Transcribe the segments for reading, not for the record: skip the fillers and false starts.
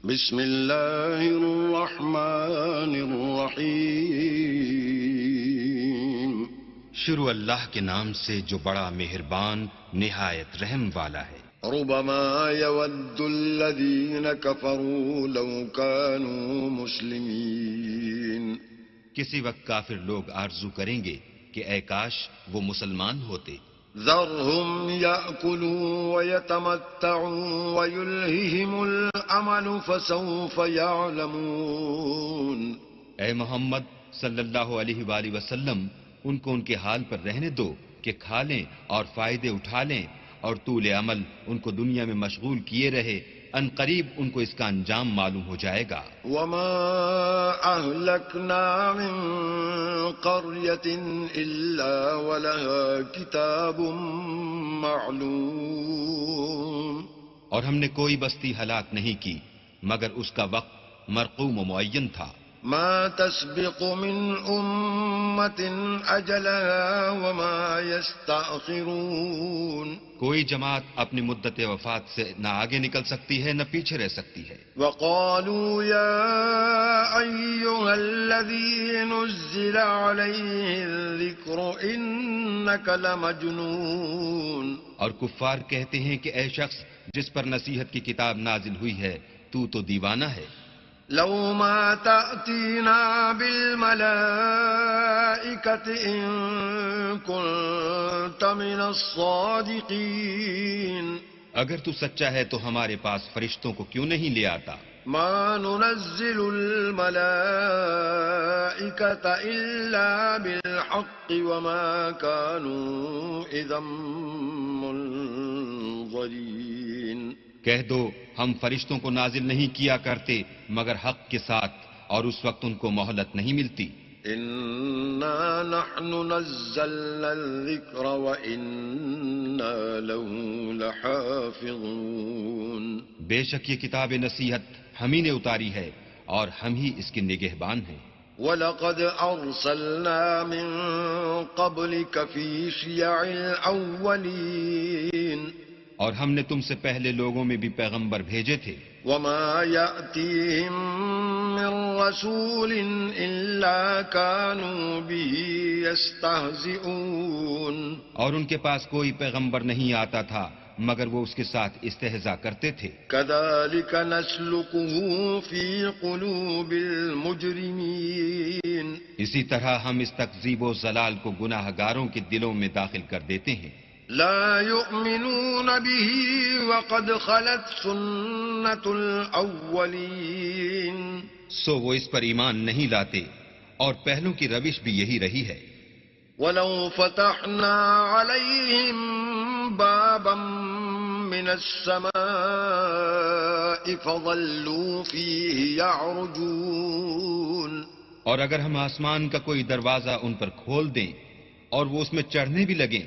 بسم اللہ الرحمن الرحیم. شروع اللہ کے نام سے جو بڑا مہربان نہایت رحم والا ہے. ربما يود الذين كفروا لو كانوا مسلمين. کسی وقت کافر لوگ آرزو کریں گے کہ اے کاش وہ مسلمان ہوتے. ذرهم يأكلوا ويتمتعوا ويلههم الأمل فسوف يعلمون. اے محمد صلی اللہ علیہ وآلہ وسلم ان کو ان کے حال پر رہنے دو کہ کھا لیں اور فائدے اٹھا لیں اور طول عمل ان کو دنیا میں مشغول کیے رہے. ان قریب ان کو اس کا انجام معلوم ہو جائے گا. وما أهلكنا من قرية إلا ولها كتاب معلوم. اور ہم نے کوئی بستی ہلاک نہیں کی مگر اس کا وقت مرقوم و معین تھا. ما تسبق من أمة أجلها وما يستأخرون. کوئی جماعت اپنی مدت وفات سے نہ آگے نکل سکتی ہے نہ پیچھے رہ سکتی ہے. وقالوا يا أيها الذي نزل عليه الذكر إنك لمجنون. اور کفار کہتے ہیں کہ اے شخص جس پر نصیحت کی کتاب نازل ہوئی ہے تو دیوانہ ہے. لو ما تأتينا بالملائكة إن كنت من الصادقين. اگر تو سچا ہے تو ہمارے پاس فرشتوں کو کیوں نہیں لے آتا. ما ننزل الملائكة إلا بالحق وما كانوا إذا منظرين. کہہ دو ہم فرشتوں کو نازل نہیں کیا کرتے مگر حق کے ساتھ اور اس وقت ان کو مہلت نہیں ملتی. إنا نحن نزلنا الذكر وإنا له لحافظون. بے شک یہ کتاب نصیحت ہم ہی نے اتاری ہے اور ہم ہی اس کے نگہبان ہیں. وَلَقَدْ أَرْسَلْنَا مِن قَبْلِكَ فِي شِيَعِ الْأَوَّلِينَ. اور ہم نے تم سے پہلے لوگوں میں بھی پیغمبر بھیجے تھے. وَمَا يَأْتِيهِم مِّن رَّسُولٍ إِلَّا كَانُوا بِهِ يَسْتَهْزِئُونَ. اور ان کے پاس کوئی پیغمبر نہیں آتا تھا مگر وہ اس کے ساتھ استہزاء کرتے تھے. كَذَلِكَ نَسْلُكُهُ فِي قُلُوبِ الْمُجْرِمِينَ. اسی طرح ہم اس تکذیب و ضلال کو گناہ گاروں کے دلوں میں داخل کر دیتے ہیں. لا يؤمنون به وقد خلت سنة الأولين. سو وہ اس پر ایمان نہیں لاتے اور پہلوں کی روش بھی یہی رہی ہے. ولو فتحنا عليهم بابا من السماء فظلوا فيه يعرجون. اور اگر ہم آسمان کا کوئی دروازہ ان پر کھول دیں اور وہ اس میں چڑھنے بھی لگیں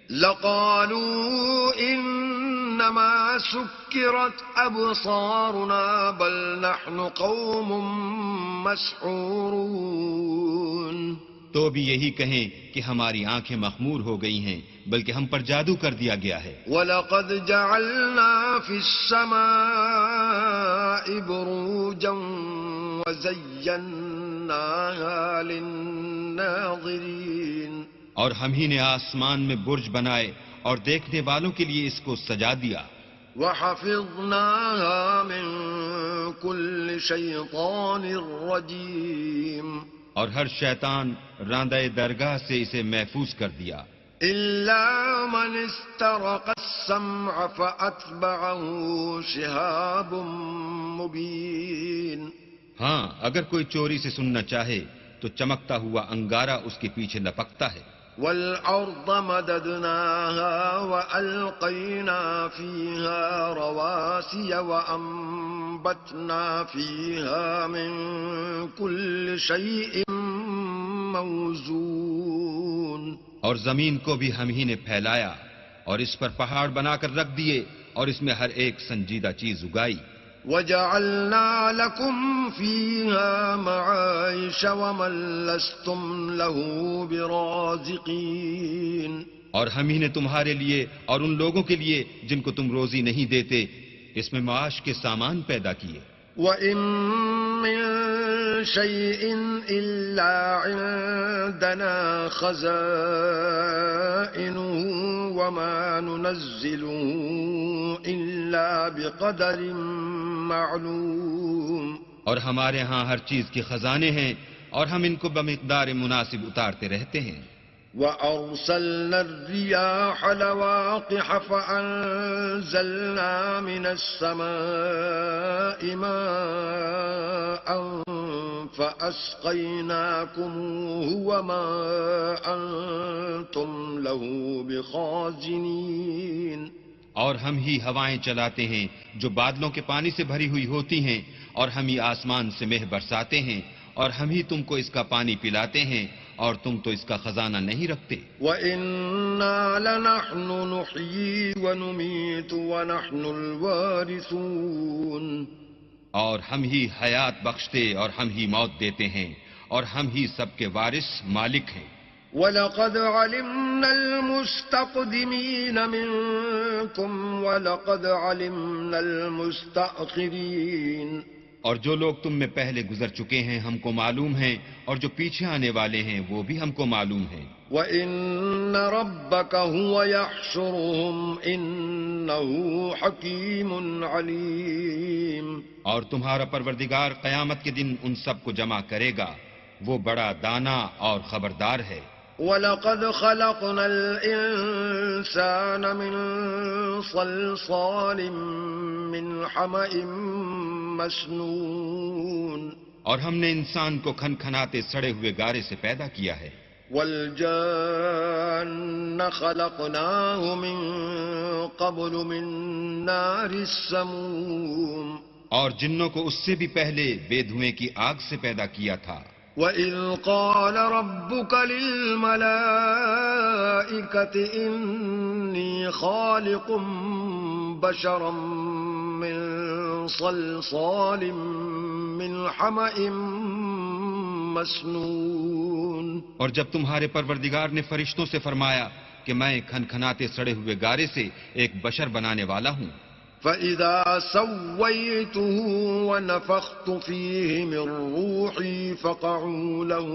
لقالوا إنما سكرت أبصارنا بل نحن قوم مسحورون. تو بھی یہی کہیں کہ ہماری آنکھیں مخمور ہو گئی ہیں بلکہ ہم پر جادو کر دیا گیا ہے. وَلَقَدْ جَعَلْنَا فِي السَّمَاءِ بُرُوجًا وَزَيَّنَّاهَا لِلنَّاظِرِينَ. اور ہم ہی نے آسمان میں برج بنائے اور دیکھنے والوں کے لیے اس کو سجا دیا. وَحَفِظْنَاهَا مِن كُلِّ شَيْطَانٍ رَّجِيمٍ. اور ہر شیطان راندہ درگاہ سے اسے محفوظ کر دیا. إِلَّا مَنِ اسْتَرَقَ السَّمْعَ فَأَتْبَعَهُ شِهَابٌ مُّبِينٌ. ہاں اگر کوئی چوری سے سننا چاہے تو چمکتا ہوا انگارہ اس کے پیچھے لپکتا ہے. وَالْأَرْضَ مَدَدْنَاهَا وَأَلْقَيْنَا فِيهَا رَوَاسِيَ وَأَنبَتْنَا فِيهَا مِن كُلِّ شَيْءٍ مَّوْزُونٍ. اور زمین کو بھی ہم ہی نے پھیلایا اور اس پر پہاڑ بنا کر رکھ دیے اور اس میں ہر ایک سنجیدہ چیز اگائی. وَجَعَلْنَا لَكُمْ فِيهَا مَعَائِشَ وَمَن لَّسْتُمْ لَهُ بِرَازِقِينَ. اور ہم ہی نے تمہارے لیے اور ان لوگوں کے لیے جن کو تم روزی نہیں دیتے اس میں معاش کے سامان پیدا کیے. وَإِن مِّن شَيْءٍ إِلَّا عِندَنَا خَزَائِنُهُ وَمَا نُنَزِّلُهُ إِلَّا بِقَدَرٍ مَّعْلُومٍ. اور ہمارے ہاں ہر چیز کے خزانے ہیں اور ہم ان کو بمقدار مناسب اتارتے رہتے ہیں. وَأَرْسَلْنَا الرِّيَاحَ لَوَاقِحَ فَأَنزَلْنَا مِنَ السَّمَاءِ مَاءً فَأَسْقَيْنَاكُمُوهُ وَمَا أَنتُمْ لَهُ بِخَازِنِينَ. اور ہم ہی ہوائیں چلاتے ہیں جو بادلوں کے پانی سے بھری ہوئی ہوتی ہیں، اور ہم ہی آسمان سے مہ برساتے ہیں، اور ہم ہی تم کو اس کا پانی پلاتے ہیں، اور تم تو اس کا خزانہ نہیں رکھتے. وَإِنَّا لَنَحْنُ نُحْيِي وَنُمِيتُ وَنَحْنُ الْوَارِثُونَ. اور ہم ہی حیات بخشتے اور ہم ہی موت دیتے ہیں، اور ہم ہی سب کے وارث مالک ہیں. وَلَقَدْ عَلِمْنَا الْمُسْتَقْدِمِينَ مِنكُمْ وَلَقَدْ عَلِمْنَا الْمُسْتَأْخِرِينَ. اور جو لوگ تم میں پہلے گزر چکے ہیں ہم کو معلوم ہیں، اور جو پیچھے آنے والے ہیں وہ بھی ہم کو معلوم ہیں. وَإِنَّ رَبَّكَ هُوَ يَحْشُرُهُمْ إِنَّهُ حَكِيمٌ عَلِيمٌ. اور تمہارا پروردگار قیامت کے دن ان سب کو جمع کرے گا، وہ بڑا دانا اور خبردار ہے. وَلَقَدْ خَلَقْنَا الْإِنسَانَ مِنْ صَلْصَالٍ مِّنْ حَمَإٍ مسنون. اور ہم نے انسان کو کھنکھناتے سڑے ہوئے گارے سے پیدا کیا ہے. وَالْجَانَّ خَلَقْنَاهُ مِنْ قَبْلُ مِنْ نَارِ السَّمُومِ. اور جنوں کو اس سے بھی پہلے بے دھوئیں کی آگ سے پیدا کیا تھا. وَإِذْ قَالَ رَبُّكَ لِلْمَلَائِكَةِ إِنِّي خَالِقٌ بَشَرًا مِّن صَلْصَالٍ مِّنْ حَمَإٍ مسنون. اور جب تمہارے پروردگار نے فرشتوں سے فرمایا کہ میں کھنکھناتے سڑے ہوئے گارے سے ایک بشر بنانے والا ہوں، فَإِذَا سَوَّيْتُهُ وَنَفَخْتُ فِيهِ مِنْ رُوحِي فَقَعُوا لَهُ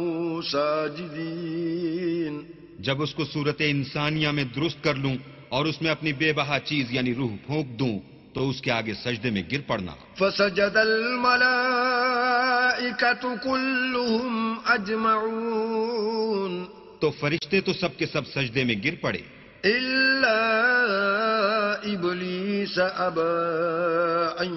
سَاجِدِينَ. جب اس کو صورت انسانیہ میں درست کر لوں اور اس میں اپنی بے بہا چیز یعنی روح پھونک دوں تو اس کے آگے سجدے میں گر پڑنا. فَسَجَدَ الْمَلَائِكَةُ كُلُّهُمْ أَجْمَعُونَ. تو فرشتے تو سب کے سب سجدے میں گر پڑے إِلَّا إِبْلِيسَ أَبَى أَن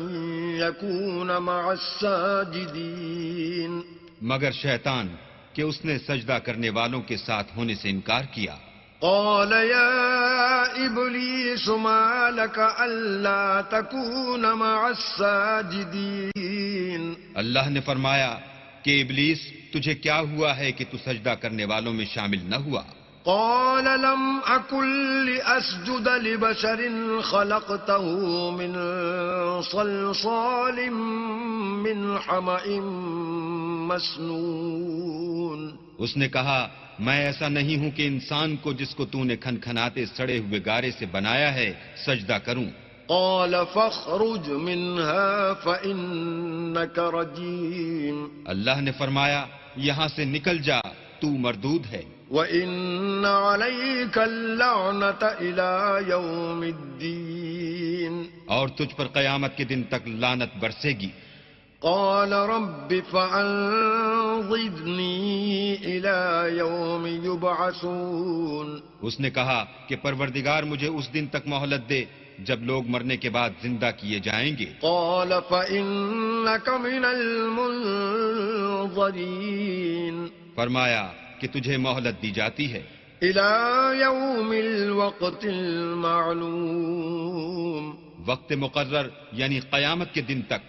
يَكُونَ مَعَ السَّاجِدِينَ. مگر شیطان کہ اس نے سجدہ کرنے والوں کے ساتھ ہونے سے انکار کیا. قال يا إبليس ما لك ألا تكون مع الساجدين. اللہ نے فرمایا کہ ابلیس تجھے کیا ہوا ہے کہ تو سجدہ کرنے والوں میں شامل نہ ہوا؟ قال لم أكن لأسجد لبشر خلقته من صلصال من حمأ مسنون. اس نے کہا میں ایسا نہیں ہوں کہ انسان کو جس کو تو نے کھنکھناتے سڑے ہوئے گارے سے بنایا ہے سجدہ کروں. قال فاخرج منها فإنك رجيم. اللہ نے فرمایا یہاں سے نکل جا، تو مردود ہے. وَإِنَّ عَلَيْكَ اللَّعْنَةَ إِلَى يَوْمِ الدِّينِ. اور تجھ پر قیامت کے دن تک لعنت برسے گی. قال رب فأنظرني إلى يوم يبعثون. اس نے کہا کہ پروردگار مجھے اس دن تک مہلت دے جب لوگ مرنے کے بعد زندہ کیے جائیں گے. قال فإنك من المنظرين. فرمایا کہ تجھے مہلت دی جاتی ہے إلى يوم الوقت المعلوم. وقت مقرر یعنی قیامت کے دن تک.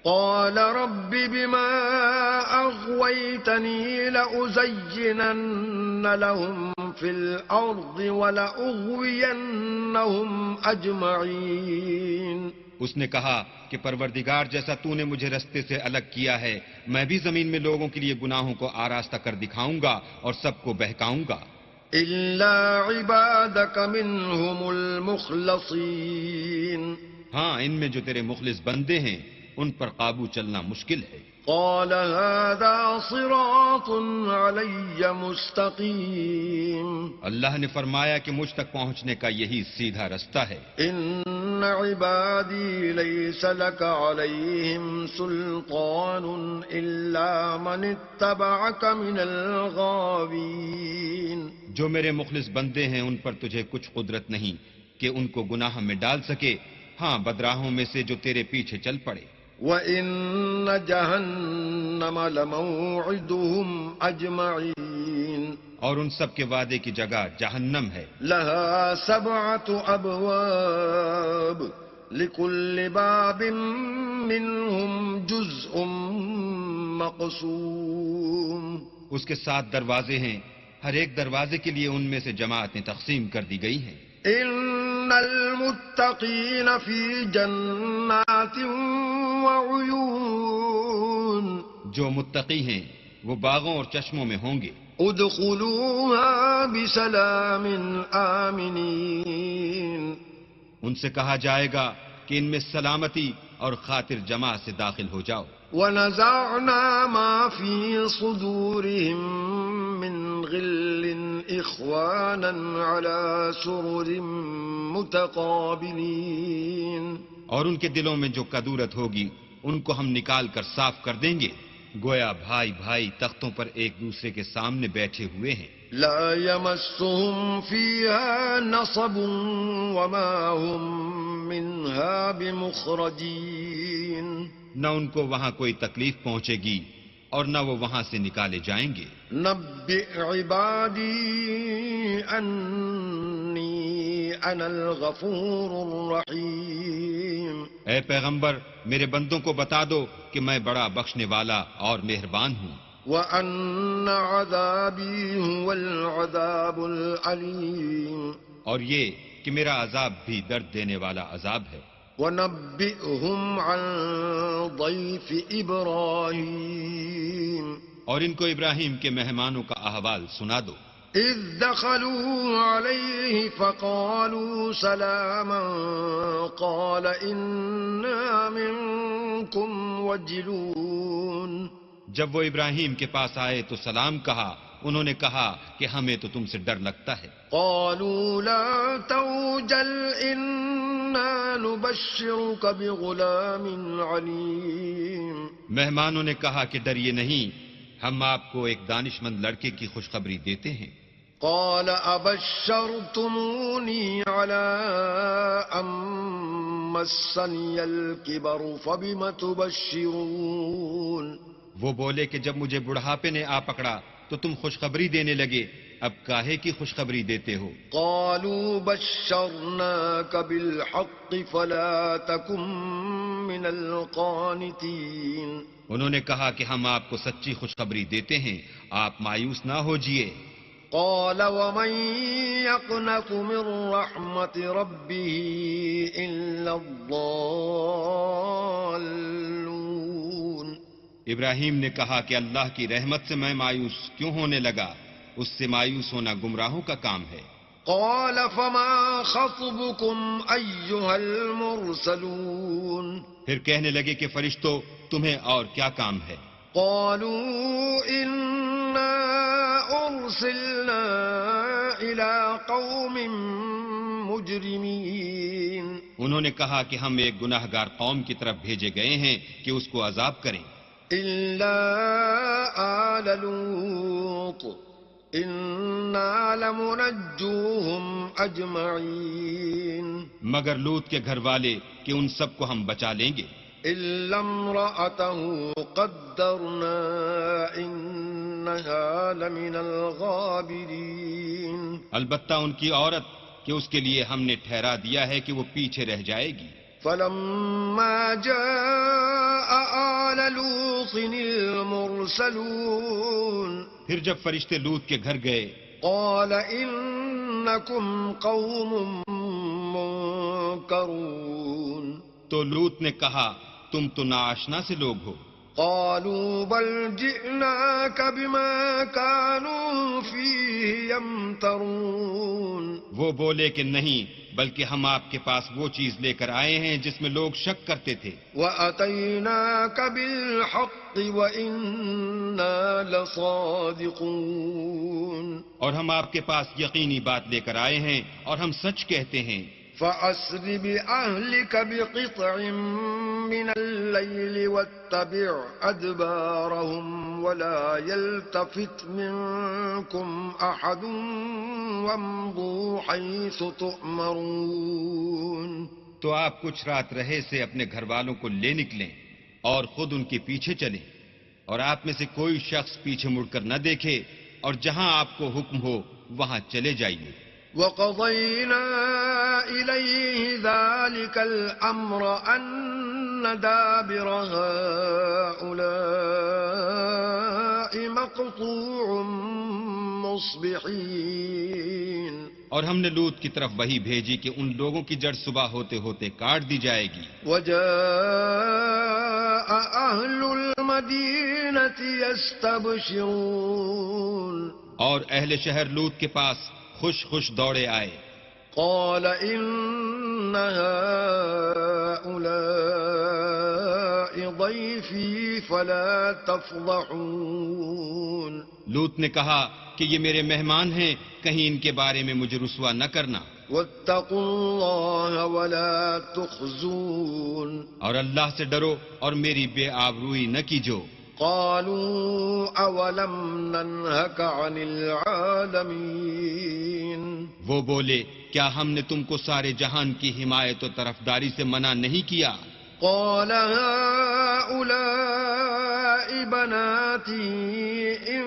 قال رب بما أغويتني لأزينن لهم في الأرض ولأغوينهم أجمعين. اس نے کہا کہ پروردگار جیسا تو نے مجھے رستے سے الگ کیا ہے میں بھی زمین میں لوگوں کے لیے گناہوں کو آراستہ کر دکھاؤں گا اور سب کو بہکاؤں گا. إلا عبادك منهم المخلصين. ہاں ان میں جو تیرے مخلص بندے ہیں ان پر قابو چلنا مشکل ہے۔ قال هذا صراط علي مستقيم اللہ نے فرمایا کہ مجھ تک پہنچنے کا یہی سیدھا رستہ ہے۔ إن عبادي ليس لك عليهم سلطان إلا من اتبعك من الغاوين جو میرے مخلص بندے ہیں ان پر تجھے کچھ قدرت نہیں کہ ان کو گناہ میں ڈال سکے، ہاں بدراہوں میں سے جو تیرے پیچھے چل پڑے۔ وَإِنَّ جَهَنَّمَ لَمَوْعِدُهُمْ أَجْمَعِينَ اور ان سب کے وعدے کی جگہ جہنم ہے۔ لَهَا 7 أَبْوَابٍ لِكُلِّ بَابٍ مِّنْهُمْ جُزْءٌ مَّقْسُومٌ اس کے 7 دروازے ہیں، ہر ایک دروازے کے لیے ان میں سے جماعتیں تقسیم کر دی گئی ہیں۔ إِنَّ الْمُتَّقِينَ فِي جَنَّاتٍ وَعُيُونٍ جو متقی ہیں وہ باغوں اور چشموں میں ہوں گے۔ ادخلوها بسلام آمنین ان سے کہا جائے گا کہ ان میں سلامتی اور خاطر جمع سے داخل ہو جاؤ۔ ونزعنا ما في صدورهم من غل إخوانا على سرر متقابلين اور ان کے دلوں میں جو کدورت ہوگی ان کو ہم نکال کر صاف کر دیں گے، گویا بھائی بھائی تختوں پر ایک دوسرے کے سامنے بیٹھے ہوئے ہیں۔ لا يمسهم فيها نصب وما هم منها بمخرجين نہ ان کو وہاں کوئی تکلیف پہنچے گی اور نہ وہ وہاں سے نکالے جائیں گے۔ نبئ عبادی انی انا الغفور الرحیم اے پیغمبر میرے بندوں کو بتا دو کہ میں بڑا بخشنے والا اور مہربان ہوں، وَأَنَّ عَذَابِي هُوَ الْعَذَابُ الْعَلِيمُ اور یہ کہ میرا عذاب بھی درد دینے والا عذاب ہے۔ وَنَبِّئْهُمْ عَنْ ضَيْفِ إِبْرَاهِيمَ اور ان کو ابراہیم کے مہمانوں کا احوال سنا دو۔ إِذْ دَخَلُوا عَلَيْهِ فَقَالُوا سَلَامًا قَالَ إِنَّا مِنْكُمْ وَجِلُونَ جب وہ ابراہیم کے پاس آئے تو سلام کہا، انہوں نے کہا کہ ہمیں تو تم سے ڈر لگتا ہے۔ قالوا لا توجل إنا نبشرك بغلام عليم مہمانوں نے کہا کہ ڈریے نہیں، ہم آپ کو ایک دانش مند لڑکے کی خوشخبری دیتے ہیں۔ قال أبشرتموني على أن مسني الكبر فبم تبشرون وہ بولے کہ جب مجھے بڑھاپے نے آ پکڑا تو تم خوشخبری دینے لگے، اب کاہے کی خوشخبری دیتے ہو؟ قالوا بشرناك بالحق فلا تكن من القانتين انہوں نے کہا کہ ہم آپ کو سچی خوشخبری دیتے ہیں، آپ مایوس نہ ہوجئے۔ قال ومن يقنط من رحمة ربه إلا الضالون ابراہیم نے کہا کہ اللہ کی رحمت سے میں مایوس کیوں ہونے لگا؟ اس سے مایوس ہونا گمراہوں کا کام ہے۔ قال فما خطبكم أيها المرسلون پھر کہنے لگے کہ فرشتوں تمہیں اور کیا کام ہے؟ قالوا إنا أرسلنا إلى قوم مجرمين انہوں نے کہا کہ ہم ایک گناہ گار قوم کی طرف بھیجے گئے ہیں کہ اس کو عذاب کریں۔ إلا آل لوط إنا لمنجوهم أجمعين مگر لوط کے گھر والے کہ ان سب کو ہم بچا لیں گے۔ إلا امرأته قدرنا إنها لمن الغابرين البتہ ان کی عورت کہ اس کے لیے ہم نے ٹھہرا دیا ہے کہ وہ پیچھے رہ جائے گی۔ فلما جاء آل لوط المرسلون پھر جب فرشتے لوط کے گھر گئے قال إنكم قوم منكرون تو لوط نے کہا تم تو ناآشنا سے لوگ ہو۔ قالوا بل جئناك بما كانوا فيه يمترون وہ بولے کہ نہیں بلکہ ہم آپ کے پاس وہ چیز لے کر آئے ہیں جس میں لوگ شک کرتے تھے. وَأَتَيْنَاكَ بِالْحَقِّ وَإِنَّا لَصَادِقُونَ اور ہم آپ کے پاس یقینی بات لے کر آئے ہیں اور ہم سچ کہتے ہیں. فَأَسْرِ بِأَهْلِكَ بِقِطْعٍ مِّنَ اللَّيْلِ وَاتَّبِعْ أَدْبَارَهُمْ وَلَا يَلْتَفِتْ مِنكُمْ أَحَدٌ وَامْضُوا حَيْثُ تُؤْمَرُونَ. تو آپ کچھ رات رہے سے اپنے گھر والوں کو لے نکلیں اور خود ان کے پیچھے چلیں، اور آپ میں سے کوئی شخص پیچھے مڑ کر نہ دیکھے، اور جہاں آپ کو حکم ہو وہاں چلے جائیے. وَقَضَيْنَا إِلَيْهِ ذَلِكَ الْأَمْرَ أَنَّ دَابِرَ هَؤُلَاءِ مَقْطُوعٌ مُصْبِحِينَ. اور ہم نے لوط کی طرف وحی بھیجی کہ ان لوگوں کی جڑ صبح ہوتے ہوتے کاٹ دی جائے گی. وَجَاءَ أَهْلُ الْمَدِينَةِ يَسْتَبْشِرُونَ. اور اہل شہر لوط کے پاس خوش خوش دوڑے آئے. قَالَ إِنَّ هَؤُلَاءِ ضَيْفِي فَلَا تَفْضَحُونَ. لوط نے کہا کہ یہ میرے مہمان ہیں، کہیں ان کے بارے میں مجھے رسوا نہ کرنا. وَاتَّقُوا اللَّهَ وَلَا تُخْزُونَ. اور اللہ سے ڈرو اور میری بے آبروئی نہ کیجو. قالوا اولم ننهك عن العالمين. وہ بولے کیا ہم نے تم کو سارے جہان کی حمایت و طرفداری سے منع نہیں کیا؟ قال هؤلاء بناتي إن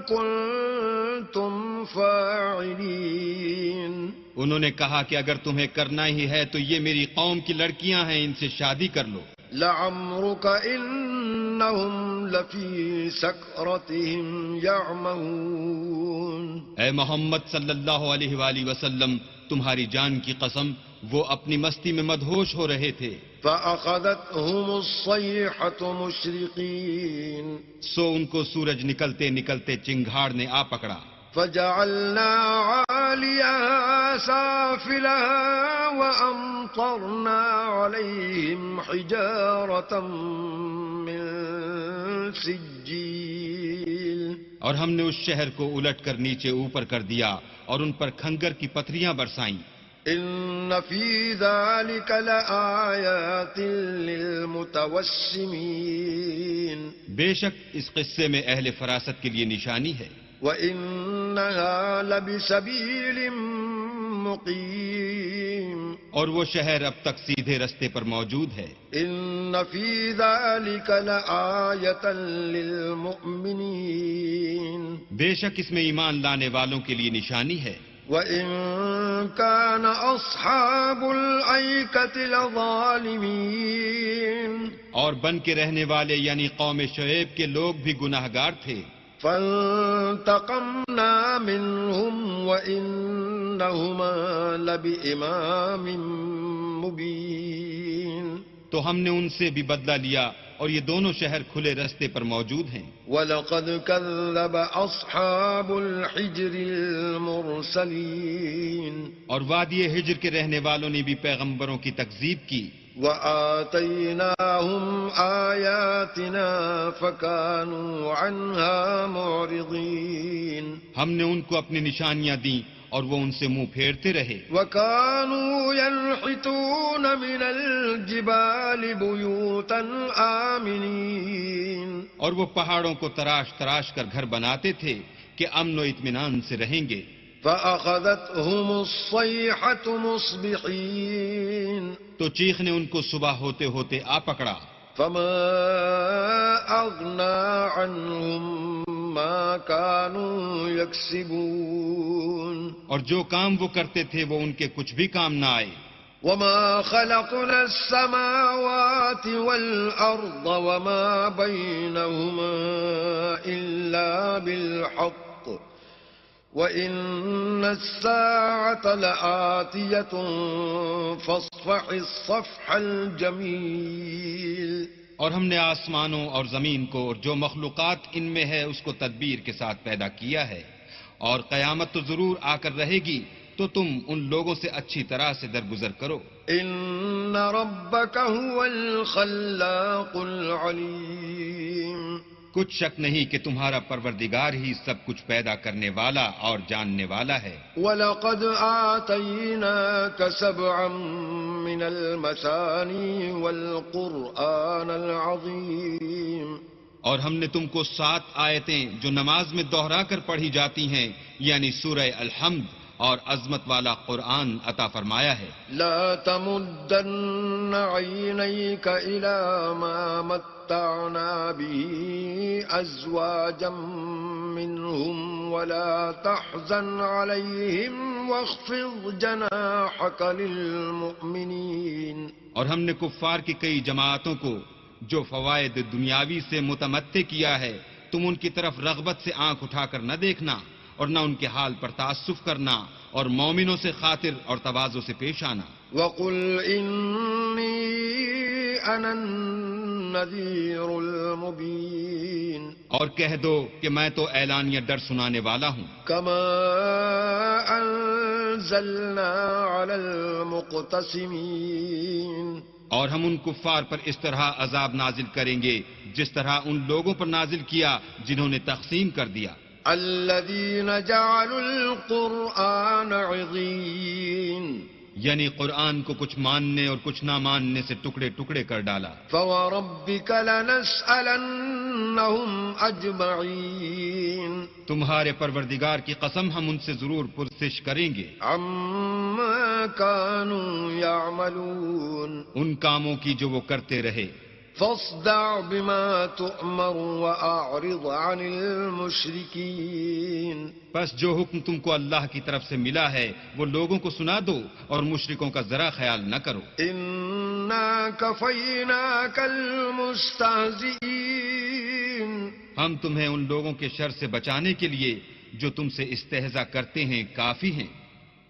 كنتم فاعلين. انہوں نے کہا کہ اگر تمہیں کرنا ہی ہے تو یہ میری قوم کی لڑکیاں ہیں، ان سے شادی کر لو. لعمرك إنهم لفي سكرتهم يعمهون. اے محمد صلی اللہ علیہ وآلہ وسلم، تمہاری جان کی قسم وہ اپنی مستی میں مدہوش ہو رہے تھے. فأخذتهم الصيحة مشرقين. سو ان کو سورج نکلتے نکلتے چنگھاڑ نے آ پکڑا. فجعلنا عاليها سافلها وأمطرنا عليهم حجارة من سجيل. اور ہم نے اس شہر کو الٹ کر نیچے اوپر کر دیا اور ان پر کھنگر کی پتھریاں برسائیں. إن في ذلك لآيات للمتوسمين. بے شک اس قصے میں اہل فراست کے لیے نشانی ہے. وَإِنَّهَا لَبِسَبِيلٍ مُقِيمٍ. اور وہ شہر اب تک سیدھے رستے پر موجود ہے. إِنَّ فِي ذَلِكَ لَآيَةً لِّلْمُؤْمِنِينَ. بے شک اس میں ایمان لانے والوں کے لیے نشانی ہے. وَإِن كَانَ أَصْحَابُ الْأَيْكَةِ لَظَالِمِينَ. اور بن کے رہنے والے یعنی قوم شعیب کے لوگ بھی گناہگار تھے. فانتقمنا منهم وإنهما لبإمام مبين. تو ہم نے ان سے بھی بدلہ لیا اور یہ دونوں شہر کھلے رستے پر موجود ہیں. وَلَقَدْ كَذَّبَ أَصْحَابُ الْحِجْرِ الْمُرْسَلِينَ. اور وادی ہجر کے رہنے والوں نے بھی پیغمبروں کی تکذیب کی. وَآتَيْنَاهُمْ آيَاتِنَا فَكَانُوا عَنْهَا مُعْرِضِينَ. ہم نے ان کو اپنی نشانیاں دیں اور وہ ان سے منہ پھیرتے رہے. وَكَانُوا يَنْحِتُونَ مِنَ الْجِبَالِ بُيُوتًا آمِنِينَ. اور وہ پہاڑوں کو تراش تراش کر گھر بناتے تھے کہ امن و اطمینان سے رہیں گے. فَأَخَذَتْهُمُ الصَّيْحَةُ مُصْبِحِينَ. تو چیخ نے ان کو صبح ہوتے ہوتے آ پکڑا. فَمَا أَغْنَىٰ عَنْهُم مَّا كَانُوا يَكْسِبُونَ. اور جو کام وہ کرتے تھے وہ ان کے کچھ بھی کام نہ آئے. وَمَا خَلَقْنَا السَّمَاوَاتِ وَالْأَرْضَ وَمَا بَيْنَهُمَا إِلَّا بِالْحَقِّ وَإِنَّ السَّاعَةَ لَآتِيَةٌ فَاصْفَحِ الصَّفْحَ الْجَمِيلَ. اور ہم نے آسمانوں اور زمین کو اور جو مخلوقات ان میں ہے اس کو تدبیر کے ساتھ پیدا کیا ہے، اور قیامت تو ضرور آ کر رہے گی، تو تم ان لوگوں سے اچھی طرح سے درگزر کرو. ان ربک هو الخلاق العلیم. کچھ شک نہیں کہ تمہارا پروردگار ہی سب کچھ پیدا کرنے والا اور جاننے والا ہے. وَلَقَدْ آتَيْنَاكَ سَبْعًا مِّنَ الْمَثَانِي وَالْقُرْآنَ الْعَظِيمَ. اور ہم نے تم کو 7 آیتیں جو نماز میں دوہرا کر پڑھی جاتی ہیں یعنی سورہ الحمد اور عظمت والا قرآن عطا فرمایا ہے. لا تمدن عينيك إلى ما متعنا به أزواجا منهم ولا تحزن عليهم واخفض جناحك للمؤمنين. اور ہم نے کفار کی کئی جماعتوں کو جو فوائد دنیاوی سے متمتع کیا ہے تم ان کی طرف رغبت سے آنکھ اٹھا کر نہ دیکھنا اور نہ ان کے حال پر تعصف کرنا اور مومنوں سے خاطر اور تواضع سے پیش آنا. وَقُلْ إِنِّي أَنَا النَّذِيرُ الْمُبِينُ. اور کہہ دو کہ میں تو اعلانیہ ڈر سنانے والا ہوں. كَمَا أَنزَلْنَا عَلَى الْمُقْتَسِمِينَ. اور ہم ان کفار پر اس طرح عذاب نازل کریں گے جس طرح ان لوگوں پر نازل کیا جنہوں نے تقسیم کر دیا. الذين جعلوا القرآن عضين. یعنی قرآن کو کچھ ماننے اور کچھ نہ ماننے سے ٹکڑے ٹکڑے کر ڈالا. فوربك لنسألنهم أجمعين. تمہارے پروردگار کی قسم ہم ان سے ضرور پرسش کریں گے عما كانوا يعملون. ان کاموں کی جو وہ کرتے رہے. فاصدع بما تؤمر وأعرض عن المشركين. بس جو حکم تم کو اللہ کی طرف سے ملا ہے وہ لوگوں کو سنا دو اور مشرکوں کا ذرا خیال نہ کرو. إنا كفيناك المستهزئين. ہم تمہیں ان لوگوں کے شر سے بچانے کے لیے جو تم سے استہزاء کرتے ہیں کافی ہیں.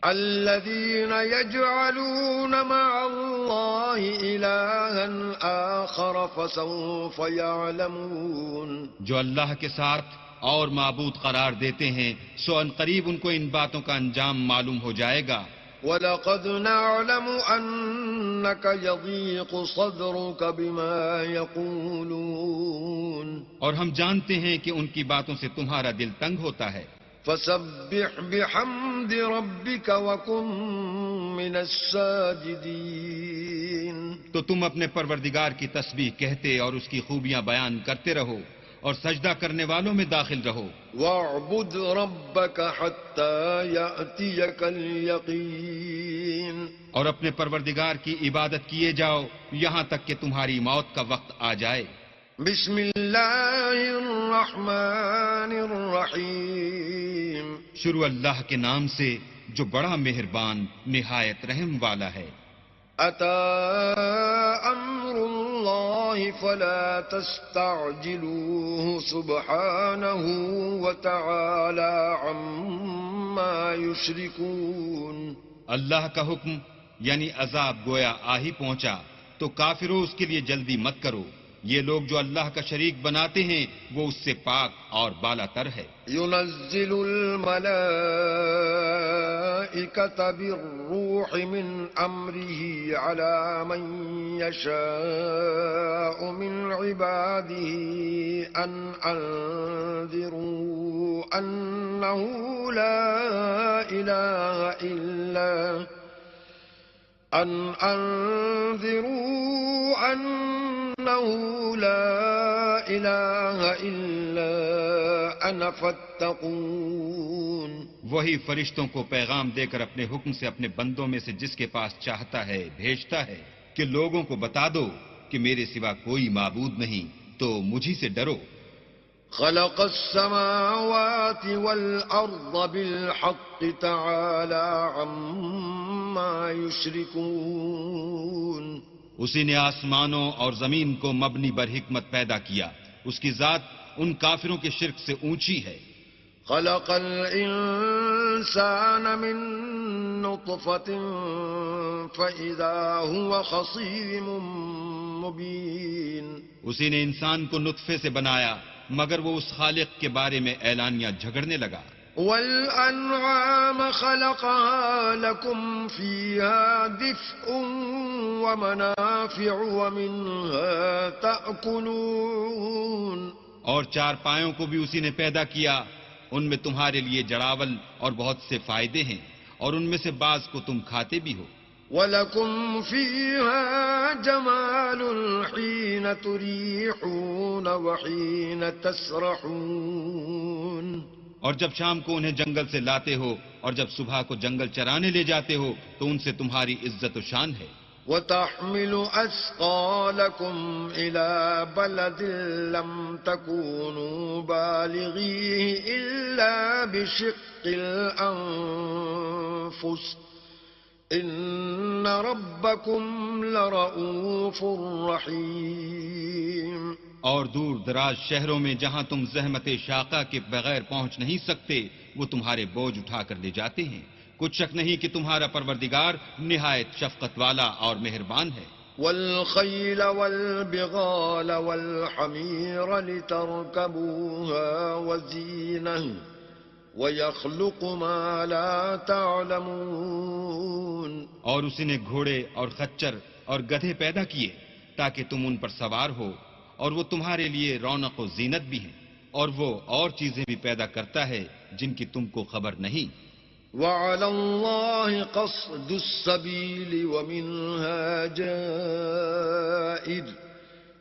الذين يجعلون مع الله إلها آخر فسوف يعلمون. جو اللہ کے ساتھ اور معبود قرار دیتے ہیں سو ان قریب ان کو ان باتوں کا انجام معلوم ہو جائے گا. وَلَقَدْ نَعْلَمُ أَنَّكَ يَضِيقُ صَدْرُكَ بِمَا يَقُولُونَ. اور ہم جانتے ہیں کہ ان کی باتوں سے تمہارا دل تنگ ہوتا ہے. فَسَبِّحْ بِحَمْدِ رَبِّكَ وَكُن مِّنَ السَّاجِدِينَ. تو تم اپنے پروردگار کی تسبیح کہتے اور اس کی خوبیاں بیان کرتے رہو اور سجدہ کرنے والوں میں داخل رہو. وَاعْبُدْ رَبَّكَ حَتَّى يَأْتِيَكَ الْيَقِينُ. اور اپنے پروردگار کی عبادت کیے جاؤ یہاں تک کہ تمہاری موت کا وقت آ جائے. بسم اللہ الرحمن الرحیم. شروع اللہ کے نام سے جو بڑا مہربان نہایت رحم والا ہے. اتی امر اللہ فلا تستعجلوه سبحانه وتعالى عما یشرکون. اللہ کا حکم یعنی عذاب گویا آ ہی پہنچا تو کافروں اس کے لیے جلدی مت کرو. یہ لوگ جو اللہ کا شریک بناتے ہیں وہ اس سے پاک اور بالا تر ہے. ينزل الملائكة بالروح من أمره على من يشاء من عباده أن أنذروا أنه لا إله إلا أنه لا إله إلا أنا فاتقون. وہی فرشتوں کو پیغام دے کر اپنے حکم سے اپنے بندوں میں سے جس کے پاس چاہتا ہے بھیجتا ہے کہ لوگوں کو بتا دو کہ میرے سوا کوئی معبود نہیں تو مجھی سے ڈرو. خلق السماوات والأرض بالحق تعالى عما يشركون. اسی نے آسمانوں اور زمین کو مبنی بر حکمت پیدا کیا. اس کی ذات ان کافروں کے شرک سے اونچی ہے. خلق الإنسان من نطفة فإذا هو خصيم مبين. اسی نے انسان کو نطفے سے بنایا مگر وہ اس خالق کے بارے میں اعلانیہ جھگڑنے لگا. والأنعام خلقها لكم فيها دفء ومنافع ومنها تأكلون. اور چارپایوں کو بھی اسی نے پیدا کیا، ان میں تمہارے لیے جڑاول اور بہت سے فائدے ہیں، اور ان میں سے بعض کو تم کھاتے بھی ہو. وَلَكُمْ فِيهَا جَمَالٌ حِينَ تُرِيحُونَ وَحِينَ تَسْرَحُونَ. اور جب شام کو انہیں جنگل سے لاتے ہو اور جب صبح کو جنگل چرانے لے جاتے ہو تو ان سے تمہاری عزت و شان ہے. وَتَحْمِلُ أَثْقَالَكُمْ إِلَى بَلَدٍ لَّمْ تَكُونُوا بَالِغِيهِ إِلَّا بِشِقِّ الْأَنفُسِ إِنَّ رَبَّكُمْ لَرَءُوفٌ رَّحِيمٌ. اور دور دراز شہروں میں جہاں تم زحمت شاقہ کے بغیر پہنچ نہیں سکتے وہ تمہارے بوجھ اٹھا کر لے جاتے ہیں. کچھ شک نہیں کہ تمہارا پروردگار نہایت شفقت والا اور مہربان ہے. وَالْخَيْلَ وَالْبِغَالَ وَالْحَمِيرَ لِتَرْكَبُوهَا وَزِينَةً وَيَخْلُقُ مَا لَا تَعْلَمُونَ. اور اسی نے گھوڑے اور خچر اور گدھے پیدا کیے تاکہ تم ان پر سوار ہو، اور وہ تمہارے لیے رونق و زینت بھی ہیں، اور وہ اور چیزیں بھی پیدا کرتا ہے جن کی تم کو خبر نہیں. وَعَلَى اللَّهِ قَصْدُ السَّبِيلِ وَمِنْهَا جَائِرٌ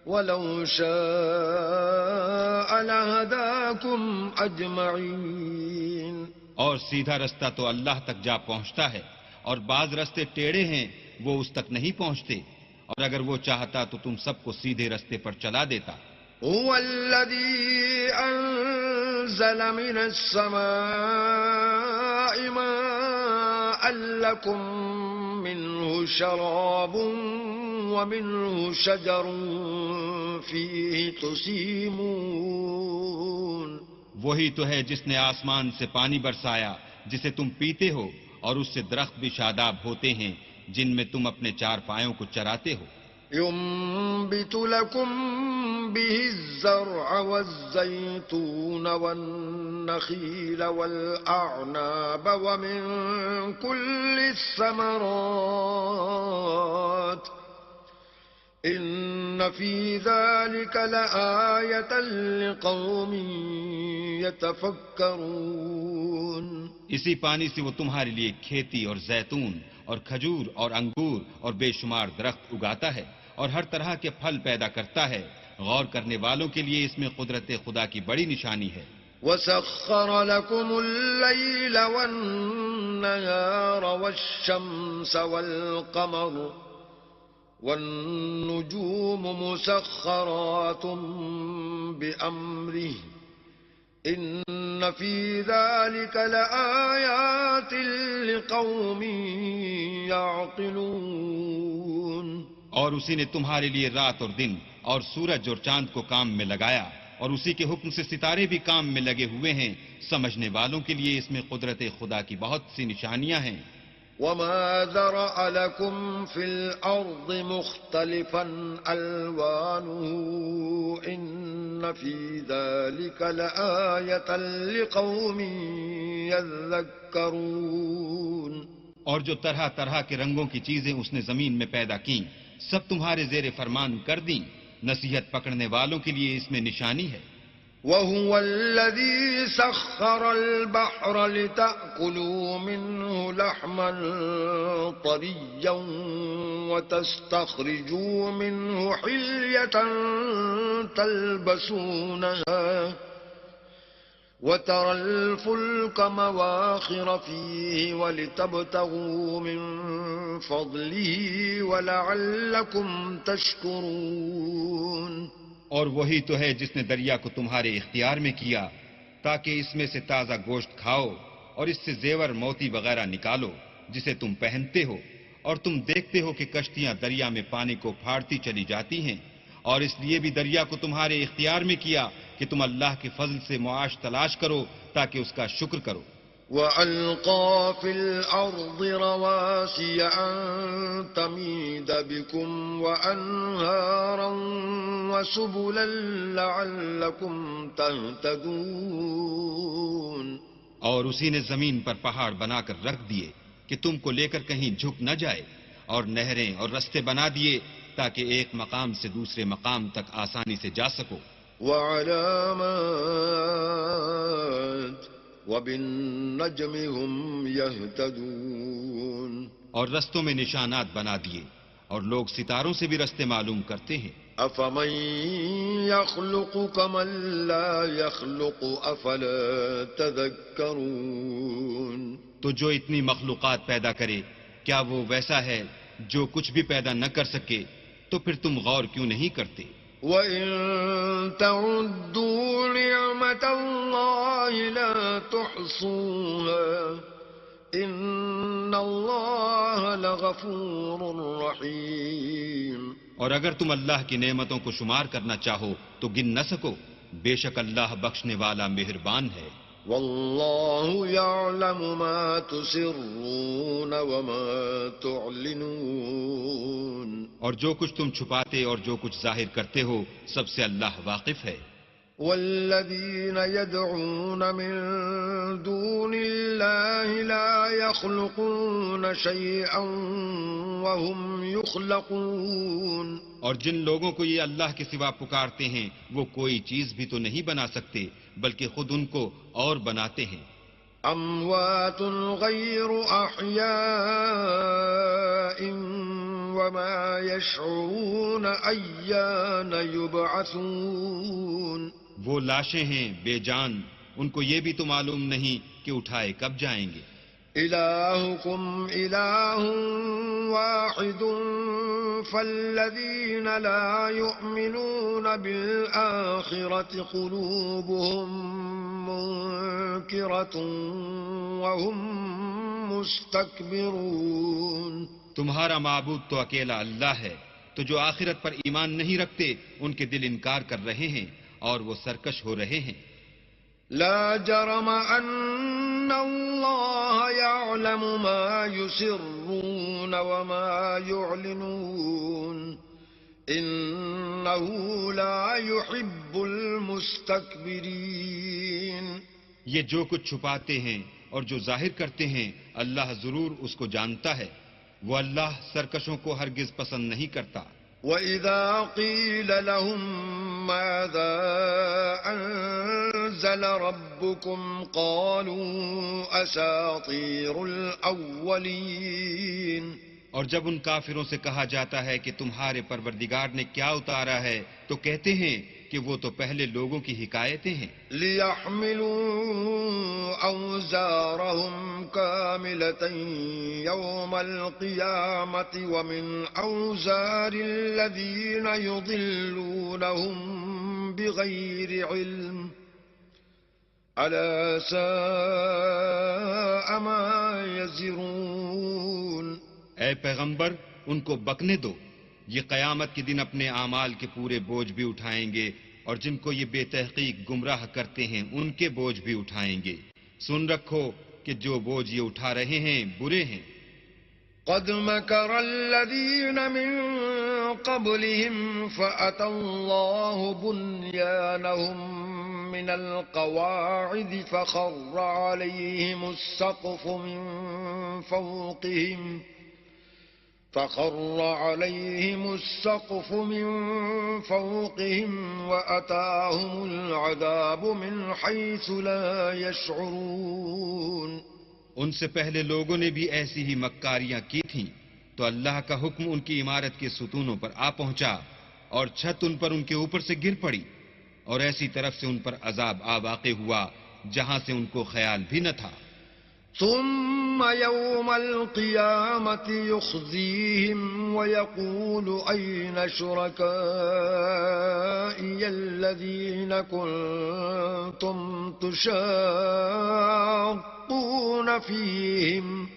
وَلَوْ شَاءَ لَهَدَاكُمْ أَجْمَعِينَ. اور سیدھا رستہ تو اللہ تک جا پہنچتا ہے، اور بعض رستے ٹیڑھے ہیں وہ اس تک نہیں پہنچتے، اور اگر وہ چاہتا تو تم سب کو سیدھے رستے پر چلا دیتا. هُوَ الَّذِي أَنزَلَ مِنَ السَّمَاءِ مَاءً لَّكُم مِّنْهُ شَرَابٌ وَمِنْهُ شَجَرٌ فِيهِ تُسِيمُونَ. وہی تو ہے جس نے آسمان سے پانی برسایا جسے تم پیتے ہو، اور اس سے درخت بھی شاداب ہوتے ہیں جن میں تم اپنے چار پایوں کو چراتے ہو. ينبت لكم به الزرع والزيتون والنخيل والأعناب ومن كل الثمرات إن في ذلك لآية لقوم يتفكرون. اسی پانی سے وہ تمہارے لیے کھیتی اور زیتون اور کھجور اور انگور اور بے شمار درخت اگاتا ہے اور ہر طرح کے پھل پیدا کرتا ہے. غور کرنے والوں کے لیے اس میں قدرت خدا کی بڑی نشانی ہے. وَسَخَّرَ لَكُمُ اللَّيْلَ وَالنَّهَارَ وَالشَّمْسَ وَالْقَمَرَ وَالنُّجُومُ مُسَخَّرَاتٌ بِأَمْرِهِ إِنَّ فِي ذَلِكَ لَآيَاتٍ لِقَوْمٍ يَعْقِلُونَ. اور اسی نے تمہارے لیے رات اور دن اور سورج اور چاند کو کام میں لگایا، اور اسی کے حکم سے ستارے بھی کام میں لگے ہوئے ہیں. سمجھنے والوں کے لیے اس میں قدرت خدا کی بہت سی نشانیاں ہیں. وَمَا ذَرَأَ لَكُمْ فِي الْأَرْضِ مُخْتَلِفًا أَلْوَانُهُ إِنَّ فِي ذَلِكَ لَآيَةً لِقَوْمٍ يَذَّكَّرُونَ. اور جو طرح طرح کے رنگوں کی چیزیں اس نے زمین میں پیدا کیں سب تمہارے زیر فرمان کر دیں. نصیحت پکڑنے والوں کے لیے اس میں نشانی ہے. وَهُوَ الَّذِي سَخَّرَ الْبَحْرَ لِتَأْكُلُوا مِنْهُ لَحْمًا طَرِيًّا وَتَسْتَخْرِجُوا مِنْهُ حِلْيَةً تَلْبَسُونَهَا وَتَرَى الْفُلْكَ مَوَاخِرَ فِيهِ وَلِتَبْتَغُوا مِنْ فَضْلِهِ وَلَعَلَّكُمْ تَشْكُرُونَ. اور وہی تو ہے جس نے دریا کو تمہارے اختیار میں کیا تاکہ اس میں سے تازہ گوشت کھاؤ اور اس سے زیور موتی وغیرہ نکالو جسے تم پہنتے ہو. اور تم دیکھتے ہو کہ کشتیاں دریا میں پانی کو پھاڑتی چلی جاتی ہیں، اور اس لیے بھی دریا کو تمہارے اختیار میں کیا کہ تم اللہ کے فضل سے معاش تلاش کرو تاکہ اس کا شکر کرو. وَأَلْقَى فِي الْأَرْضِ رَوَاسِيَ أَن تَمِيدَ بِكُمْ وَأَنْهَارًا وَسُبُلًا لَعَلَّكُمْ تَهْتَدُونَ. اور اسی نے زمین پر پہاڑ بنا کر رکھ دیے کہ تم کو لے کر کہیں جھک نہ جائے، اور نہریں اور رستے بنا دیے تاکہ ایک مقام سے دوسرے مقام تک آسانی سے جا سکو، وعلامات وبالنجم هم يهتدون اور رستوں میں نشانات بنا دیے، اور لوگ ستاروں سے بھی رستے معلوم کرتے ہیں۔ أفمن يخلق كمن لا يخلق أفلا تذكرون تو جو اتنی مخلوقات پیدا کرے، کیا وہ ویسا ہے جو کچھ بھی پیدا نہ کر سکے؟ تو پھر تم غور کیوں نہیں کرتے؟ وَإِن تَعُدُّوا نِعْمَةَ اللَّهِ لَا تُحْصُوهَا إِنَّ اللَّهَ لَغَفُورٌ رَّحِيمٌ اور اگر تم اللہ کی نعمتوں کو شمار کرنا چاہو تو گن نہ سکو، بے شک اللہ بخشنے والا مہربان ہے۔ وَاللَّهُ يَعْلَمُ مَا تُسِرُّونَ وَمَا تُعْلِنُونَ اور جو کچھ تم چھپاتے اور جو کچھ ظاہر کرتے ہو سب سے اللہ واقف ہے۔ وَالَّذِينَ يَدْعُونَ مِن دُونِ اللَّهِ لَا يَخْلُقُونَ شَيْئًا وَهُمْ يُخْلَقُونَ اور جن لوگوں کو یہ اللہ کے سوا پکارتے ہیں وہ کوئی چیز بھی تو نہیں بنا سکتے بلکہ خود ان کو اور بناتے ہیں۔ أَمْوَاتٌ غَيْرُ أَحْيَاءٍ وَمَا يَشْعُرُونَ أَيَّانَ يُبْعَثُونَ وہ لاشیں ہیں بے جان، ان کو یہ بھی تو معلوم نہیں کہ اٹھائے کب جائیں گے۔ إِلَٰهُكُمْ إِلَٰهٌ وَاحِدٌ فَالَّذِينَ لَا يُؤْمِنُونَ بِالْآخِرَةِ قُلُوبُهُم مُّنكِرَةٌ وَهُم مُّسْتَكْبِرُونَ تمہارا معبود تو اکیلا اللہ ہے، تو جو آخرت پر ایمان نہیں رکھتے ان کے دل انکار کر رہے ہیں اور وہ سرکش ہو رہے ہیں۔ لا جرم أن الله يعلم ما يسرون وما يعلنون إنه لا يحب المستكبرين یہ جو کچھ چھپاتے ہیں اور جو ظاہر کرتے ہیں اللہ ضرور اس کو جانتا ہے، وہ اللہ سرکشوں کو ہرگز پسند نہیں کرتا۔ وَإِذَا قِيلَ لَهُم مَّاذَا أَنزَلَ رَبُّكُمْ قَالُوا أَسَاطِيرُ الْأَوَّلِينَ اور جب ان کافروں سے کہا جاتا ہے کہ تمہارے پروردگار نے کیا اتارا ہے تو کہتے ہیں کہ وہ تو پہلے لوگوں کی حکایتیں ہیں۔ لِيَحْمِلُوا أَوْزَارَهُمْ كَامِلَةً يَوْمَ الْقِيَامَةِ وَمِنْ أَوْزَارِ الَّذِينَ يُضِلُّونَهُم بِغَيْرِ عِلْمٍ أَلَا سَاءَ مَا يَزِرُونَ اے پیغمبر ان کو بکنے دو، یہ قیامت کے دن اپنے اعمال کے پورے بوجھ بھی اٹھائیں گے، اور جن کو یہ بے تحقیق گمراہ کرتے ہیں ان کے بوجھ بھی اٹھائیں گے۔ سن رکھو کہ جو بوجھ یہ اٹھا رہے ہیں برے ہیں۔ قد مكر الذين من قبلهم فأتى الله بنيانهم من القواعد فخر عليهم السقف من فوقهم وأتاهم العذاب من حيث لا يشعرون ان سے پہلے لوگوں نے بھی ایسی ہی مکاریاں کی تھیں، تو اللہ کا حکم ان کی عمارت کے ستونوں پر آ پہنچا اور چھت ان پر ان کے اوپر سے گر پڑی، اور ایسی طرف سے ان پر عذاب آ واقع ہوا جہاں سے ان کو خیال بھی نہ تھا۔ ثم يوم القيامة يخزيهم ويقول أين شركائي الذين كنتم تشاقون فيهم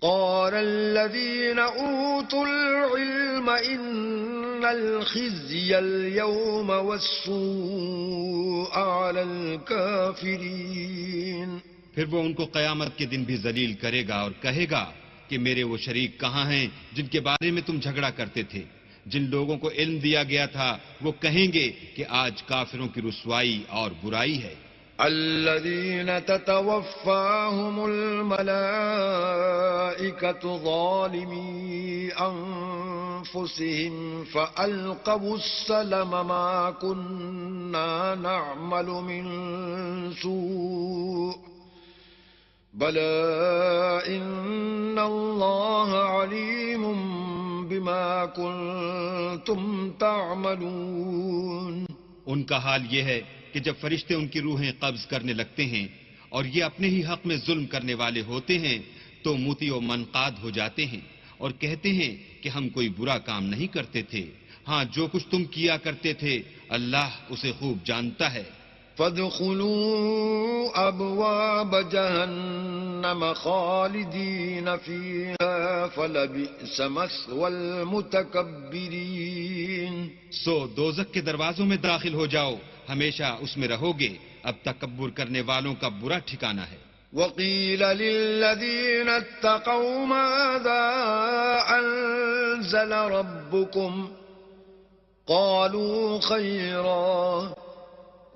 قال الذين أوتوا العلم إن الخزي اليوم والسوء على الكافرين پھر وہ ان کو قیامت کے دن بھی ذلیل کرے گا اور کہے گا کہ میرے وہ شریک کہاں ہیں جن کے بارے میں تم جھگڑا کرتے تھے؟ جن لوگوں کو علم دیا گیا تھا وہ کہیں گے کہ آج کافروں کی رسوائی اور برائی ہے۔ الذين تتوفاهم الملائكة ظالمي أنفسهم فألقوا السلم ما كنا نعمل من سوء بلى إن الله عليم بما كنتم تعملون. ان کا حال یہ ہے کہ جب فرشتے ان کی روحیں قبض کرنے لگتے ہیں اور یہ اپنے ہی حق میں ظلم کرنے والے ہوتے ہیں تو موتی و منقاد ہو جاتے ہیں اور کہتے ہیں کہ ہم کوئی برا کام نہیں کرتے تھے. ہاں جو کچھ تم کیا کرتے تھے اللہ اسے خوب جانتا ہے. فادخلوا أبواب جهنم خالدين فيها فلبئس مثوى المتكبرين. سو دوزخ کے دروازوں میں داخل ہو جاؤ، ہمیشہ اس میں رہو گے، اب تکبر کرنے والوں کا برا ٹھکانہ ہے. وقيل للذين اتقوا ماذا أنزل ربكم قالوا خيرا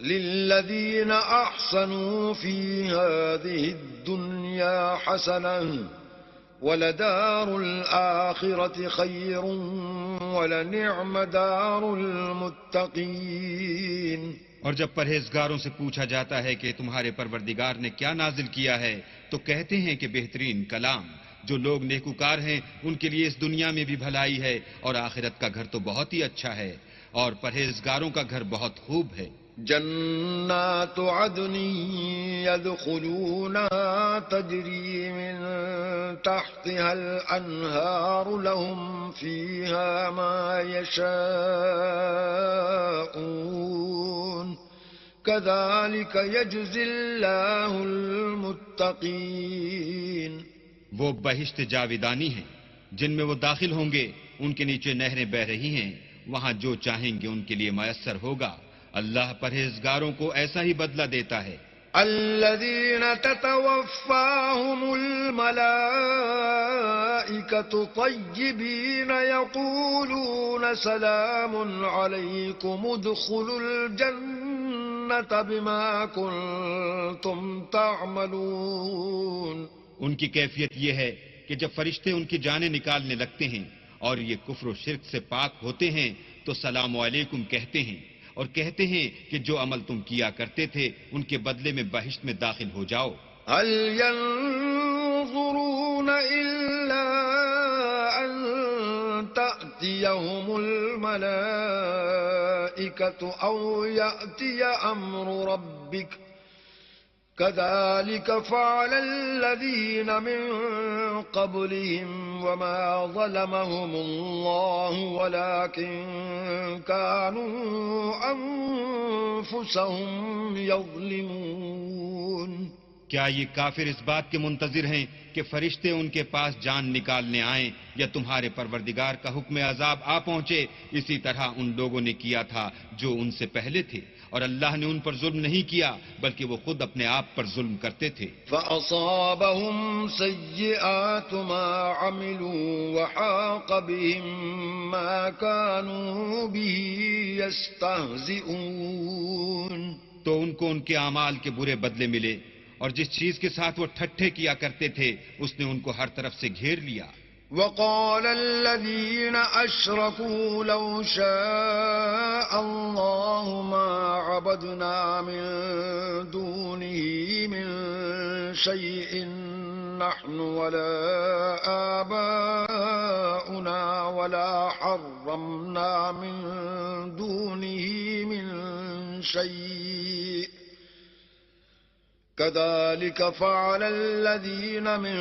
للذين أحسنوا في هذه الدنيا حسنة ولدار الآخرة خير ولنعم دار المتقين. اور جب پرہیزگاروں سے پوچھا جاتا ہے کہ تمہارے پروردگار نے کیا نازل کیا ہے تو کہتے ہیں کہ بہترین کلام. جو لوگ نیکوکار ہیں ان کے لیے اس دنیا میں بھی بھلائی ہے اور آخرت کا گھر تو بہت ہی اچھا ہے اور پرہیزگاروں کا گھر بہت خوب ہے. جنات عدن يدخلونها تجري من تحتها الأنهار لهم فيها ما يشاءون كذلك يجزي الله المتقين. وہ بہشت جاویدانی ہیں جن میں وہ داخل ہوں گے، ان کے نیچے نہریں بہ رہی ہیں، وہاں جو چاہیں گے ان کے لیے میسر ہوگا. اللہ پرہیزگاروں کو ایسا ہی بدلہ دیتا ہے. الذين تتوفاهم الملائكة طيبين يقولون سلام عليكم ادخلوا الجنة بما كنتم تعملون. ان کی کیفیت یہ ہے کہ جب فرشتے ان کی جانیں نکالنے لگتے ہیں اور یہ کفر و شرک سے پاک ہوتے ہیں تو سلام علیکم کہتے ہیں اور کہتے ہیں کہ جو عمل تم کیا کرتے تھے ان کے بدلے میں بہشت میں داخل ہو جاؤ. هل ينظرون إلا أن تأتيهم الملائكة أو يأتي أمر ربك كذلك فعل الذين من قبلهم وما ظلمهم الله ولكن كانوا أنفسهم يظلمون. کیا یہ کافر اس بات کے منتظر ہیں کہ فرشتے ان کے پاس جان نکالنے آئیں یا تمہارے پروردگار کا حکم عذاب آ پہنچے؟ اسی طرح ان لوگوں نے کیا تھا جو ان سے پہلے تھے اور اللہ نے ان پر ظلم نہیں کیا بلکہ وہ خود اپنے آپ پر ظلم کرتے تھے. فَأَصَابَهُمْ سَيِّئَاتُ مَا عَمِلُوا وَحَاقَ بِهِم مَّا كَانُوا بِهِ يَسْتَهْزِئُونَ. تو ان کو ان کے اعمال کے برے بدلے ملے اور جس چیز کے ساتھ وہ ٹھٹھے کیا کرتے تھے اس نے ان کو ہر طرف سے گھیر لیا. وقال الذين أشركوا لو شاء الله ما عبدنا من دونه من شيء نحن ولا آباؤنا ولا حرمنا من دونه من شيء كذلك فعل الذين من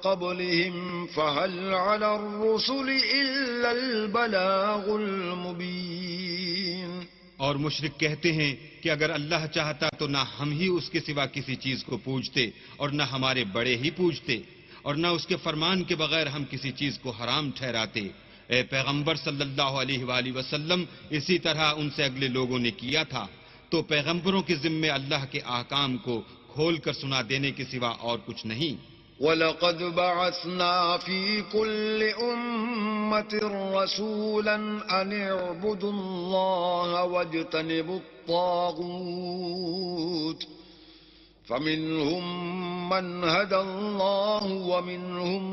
قبلهم فهل على الرسل إلا البلاغ المبين. اور مشرک کہتے ہیں کہ اگر اللہ چاہتا تو نہ ہم ہی اس کے سوا کسی چیز کو پوجتے اور نہ ہمارے بڑے ہی پوجتے اور نہ اس کے فرمان کے بغیر ہم کسی چیز کو حرام ٹھہراتے. اے پیغمبر صلی اللہ علیہ وآلہ وسلم اسی طرح ان سے اگلے لوگوں نے کیا تھا تو پیغمبروں کے ذمے اللہ کے احکام کو کھول کر سنا دینے کے سوا اور کچھ نہیں. وَلَقَدْ بَعَثْنَا فِي كُلِّ أُمَّةٍ رَسُولًا أَنِ اعْبُدُوا اللَّهَ وَاجْتَنِبُوا الطَّاغُوتَ فَمِنْهُمْ مَنْ هَدَى اللَّهُ وَمِنْهُمْ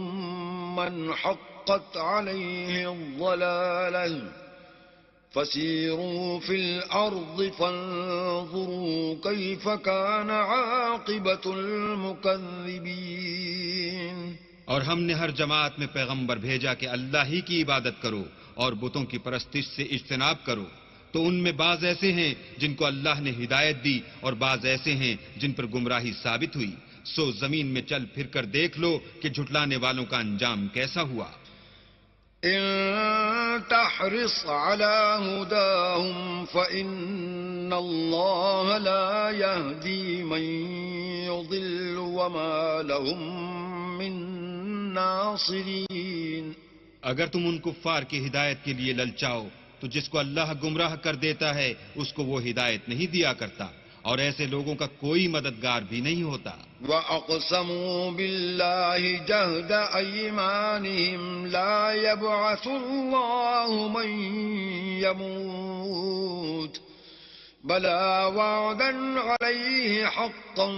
مَنْ حَقَّتْ عَلَيْهِ الضَّلَالَةُ فَسِيرُوا فِي الْأَرْضِ فَانظُرُوا كَيْفَ كَانَ عَاقِبَةُ الْمُكَذِّبِينَ اور ہم نے ہر جماعت میں پیغمبر بھیجا کہ اللہ ہی کی عبادت کرو اور بتوں کی پرستش سے اجتناب کرو، تو ان میں بعض ایسے ہیں جن کو اللہ نے ہدایت دی اور بعض ایسے ہیں جن پر گمراہی ثابت ہوئی، سو زمین میں چل پھر کر دیکھ لو کہ جھٹلانے والوں کا انجام کیسا ہوا۔ إن تحرص على هداهم فإن الله لا يهدي من يضل وما لهم من ناصرين۔ اگر تم ان کفار کی ہدایت کے لیے للچاؤ تو جس کو اللہ گمراہ کر دیتا ہے اس کو وہ ہدایت نہیں دیا کرتا، اور ایسے لوگوں کا کوئی مددگار بھی نہیں ہوتا۔ وَأَقْسَمُوا بِاللَّهِ جَهْدَ أَيْمَانِهِمْ لَا يَبْعَثُ اللَّهُ مَن يَمُوتُ بَلَىٰ وَعْدًا عَلَيْهِ حَقًّا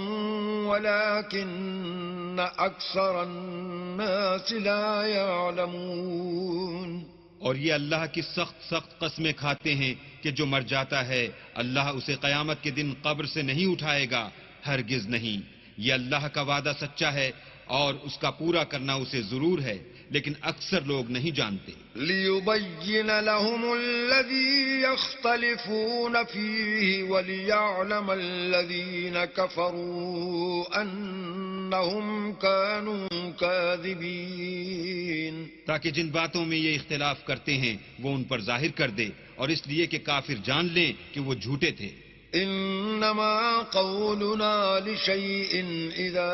وَلَٰكِنَّ أَكْثَرَ النَّاسِ لَا يَعْلَمُونَ۔ اور یہ اللہ کی سخت قسمیں کھاتے ہیں کہ جو مر جاتا ہے اللہ اسے قیامت کے دن قبر سے نہیں اٹھائے گا، ہرگز نہیں۔ یہ اللہ کا وعدہ سچا ہے اور اس کا پورا کرنا اسے ضرور ہے، لیکن اکثر لوگ نہیں جانتے۔ لِيُبَيِّنَ لَهُمُ الَّذِي يَخْتَلِفُونَ فِيهِ وَلِيَعْلَمَ الَّذِينَ كَفَرُوا أَنَّهُمْ كَانُوا كَاذِبِينَ، تاکہ جن باتوں میں یہ اختلاف کرتے ہیں وہ ان پر ظاہر کر دے، اور اس لیے کہ کافر جان لیں کہ وہ جھوٹے تھے۔ إنما قولنا لشيء إذا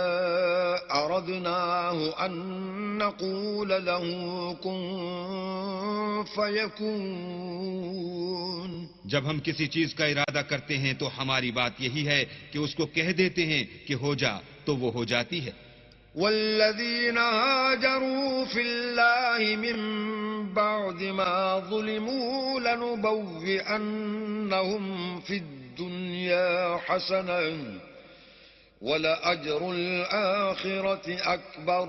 أردناه أن نقول له كن فيكون۔ جب ہم کسی چیز کا ارادہ کرتے ہیں تو ہماری بات یہی ہے کہ اس کو کہہ دیتے ہیں کہ ہو جا، تو وہ ہو جاتی ہے۔ والذين هاجروا في الله من بعد ما ظلموا لنبوئنهم في الدنيا حسنة ولأجر الآخرة أكبر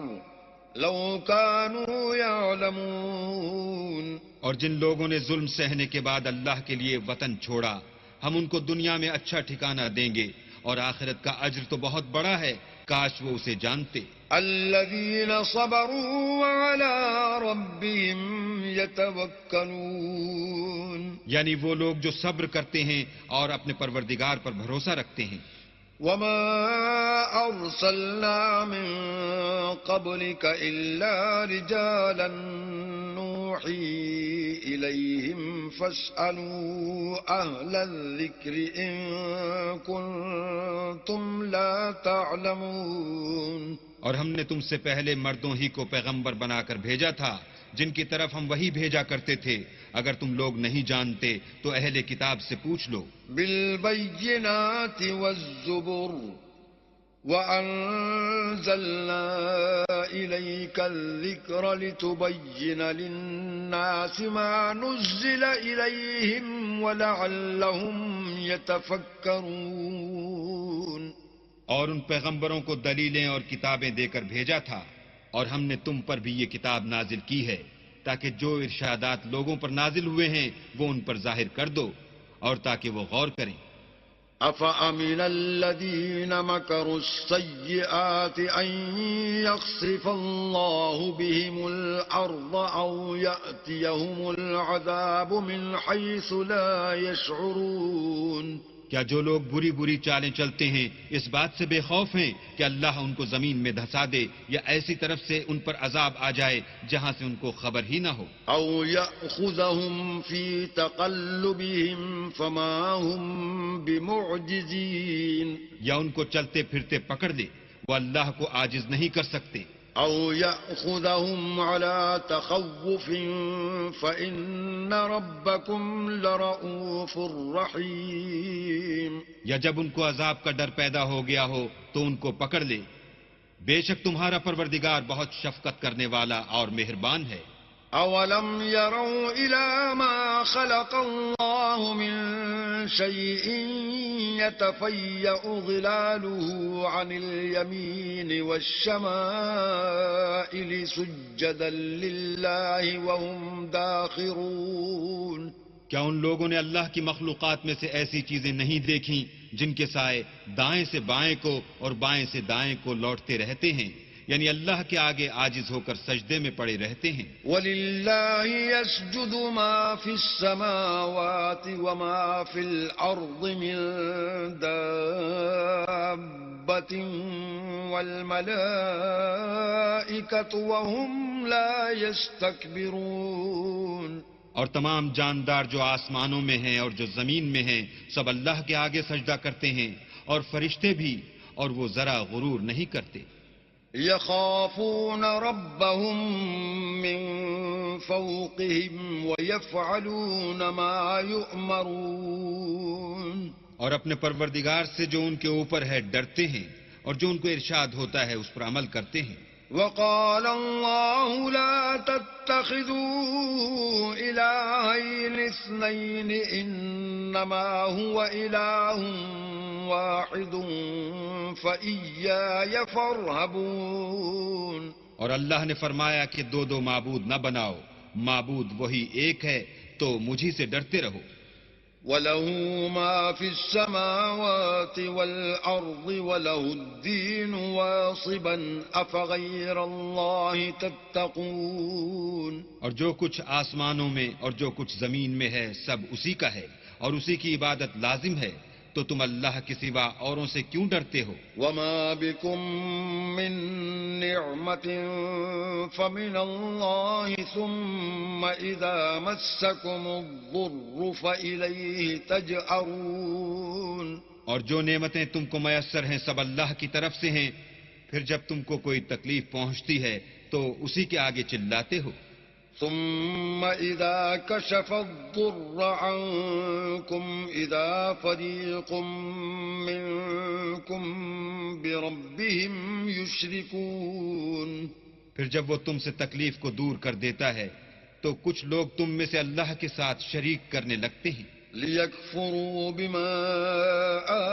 لو كانوا يعلمون۔ اور جن لوگوں نے ظلم سہنے کے بعد اللہ کے لیے وطن چھوڑا، ہم ان کو دنیا میں اچھا ٹھکانہ دیں گے، اور آخرت کا اجر تو بہت بڑا ہے، کاش وہ اسے جانتے۔ الذين صبروا وعلى ربهم يتوكلون، یعنی وہ لوگ جو صبر کرتے ہیں اور اپنے پروردگار پر بھروسہ رکھتے ہیں۔ وما أرسلنا من قبلك إلا رجالا نوحي إليهم فاسألوا أهل الذكر إن كنتم لا تعلمون۔ اور ہم نے تم سے پہلے مردوں ہی کو پیغمبر بنا کر بھیجا تھا جن کی طرف ہم وہی بھیجا کرتے تھے، اگر تم لوگ نہیں جانتے تو اہل کتاب سے پوچھ لو۔ بالبينات والزبر وأنزلنا إليك الذكر لتبين للناس ما نزل إليهم ولعلهم يتفكرون۔ اور ان پیغمبروں کو دلیلیں اور کتابیں دے کر بھیجا تھا، اور ہم نے تم پر بھی یہ کتاب نازل کی ہے تاکہ جو ارشادات لوگوں پر نازل ہوئے ہیں وہ ان پر ظاہر کر دو، اور تاکہ وہ غور کریں۔ أَفَأَمِنَ الَّذِينَ مَكَرُوا السَّيِّئَاتِ أَن يَخْسِفَ اللَّهُ بِهِمُ الْأَرْضَ أَوْ يَأْتِيَهُمُ الْعَذَابُ مِنْ حَيْثُ لَا يَشْعُرُونَ۔ کیا جو لوگ بری چالیں چلتے ہیں اس بات سے بے خوف ہیں کہ اللہ ان کو زمین میں دھسا دے، یا ایسی طرف سے ان پر عذاب آ جائے جہاں سے ان کو خبر ہی نہ ہو؟ أَوْ يَأْخُذَهُمْ فِي تَقَلُّبِهِمْ فَمَا هُمْ بِمُعْجِزِينَ، یا ان کو چلتے پھرتے پکڑ لے، وہ اللہ کو عاجز نہیں کر سکتے۔ أَوْ يَأْخُذَهُمْ عَلَى تَخَوُّفٍ فَإِنَّ رَبَّكُمْ لَرَءُوفٌ رَحِيمٌ، یا جب ان کو عذاب کا ڈر پیدا ہو گیا ہو تو ان کو پکڑ لے، بے شک تمہارا پروردگار بہت شفقت کرنے والا اور مہربان ہے۔ أولم يروا إلى ما خلق الله من شيء يتفيأ ظلاله عن اليمين والشمائل سجدا لله وهم داخرون۔ کیا ان لوگوں نے اللہ کی مخلوقات میں سے ایسی چیزیں نہیں دیکھیں جن کے سائے دائیں سے بائیں کو اور بائیں سے دائیں کو لوٹتے رہتے ہیں، یعنی اللہ کے آگے عاجز ہو کر سجدے میں پڑے رہتے ہیں۔ وَلِلَّهِ يَسْجُدُ مَا فِي السَّمَاوَاتِ وَمَا فِي الْأَرْضِ مِن دَابَّةٍ وَالْمَلَائِكَةُ وَهُمْ لَا يَسْتَكْبِرُونَ۔ اور تمام جاندار جو آسمانوں میں ہیں اور جو زمین میں ہیں سب اللہ کے آگے سجدہ کرتے ہیں، اور فرشتے بھی، اور وہ ذرا غرور نہیں کرتے۔ يخافون ربهم من فوقهم ويفعلون ما يؤمرون۔ اور اپنے پروردگار سے جو ان کے اوپر ہے ڈرتے ہیں، اور جو ان کو ارشاد ہوتا ہے اس پر عمل کرتے ہیں۔ وقال الله لا تتخذوا إلهين اثنين إنما هو إله واحد فإياي فارهبون۔ اور اللہ نے فرمایا کہ دو معبود نہ بناؤ، معبود وہی ایک ہے، تو مجھی سے ڈرتے رہو۔ وَلَهُ مَا فِي السَّمَاوَاتِ وَالْأَرْضِ وَلَهُ الدِّينُ وَاصِبًا أَفَغَيْرَ اللَّهِ تَتَّقُونَ۔ اور جو کچھ آسمانوں میں اور جو کچھ زمین میں ہے سب اسی کا ہے، اور اسی کی عبادت لازم ہے، تو تم اللہ کے سوا اوروں سے کیوں ڈرتے ہو؟ وَمَا بِكُم مِّن نِّعْمَةٍ فَمِنَ اللَّهِ ثُمَّ إِذَا مَسَّكُمُ الضُّرُّ فَإِلَيْهِ تَجْأَرُونَ۔ اور جو نعمتیں تم کو میسر ہیں سب اللہ کی طرف سے ہیں، پھر جب تم کو کوئی تکلیف پہنچتی ہے تو اسی کے آگے چلاتے ہو۔ ثم إذا كشف الضر عنكم إذا فريق منكم بربهم يشركون۔ پھر جب وہ تم سے تکلیف کو دور کر دیتا ہے تو کچھ لوگ تم میں سے اللہ کے ساتھ شریک کرنے لگتے ہیں۔ لِيَكْفُرُوا بِمَا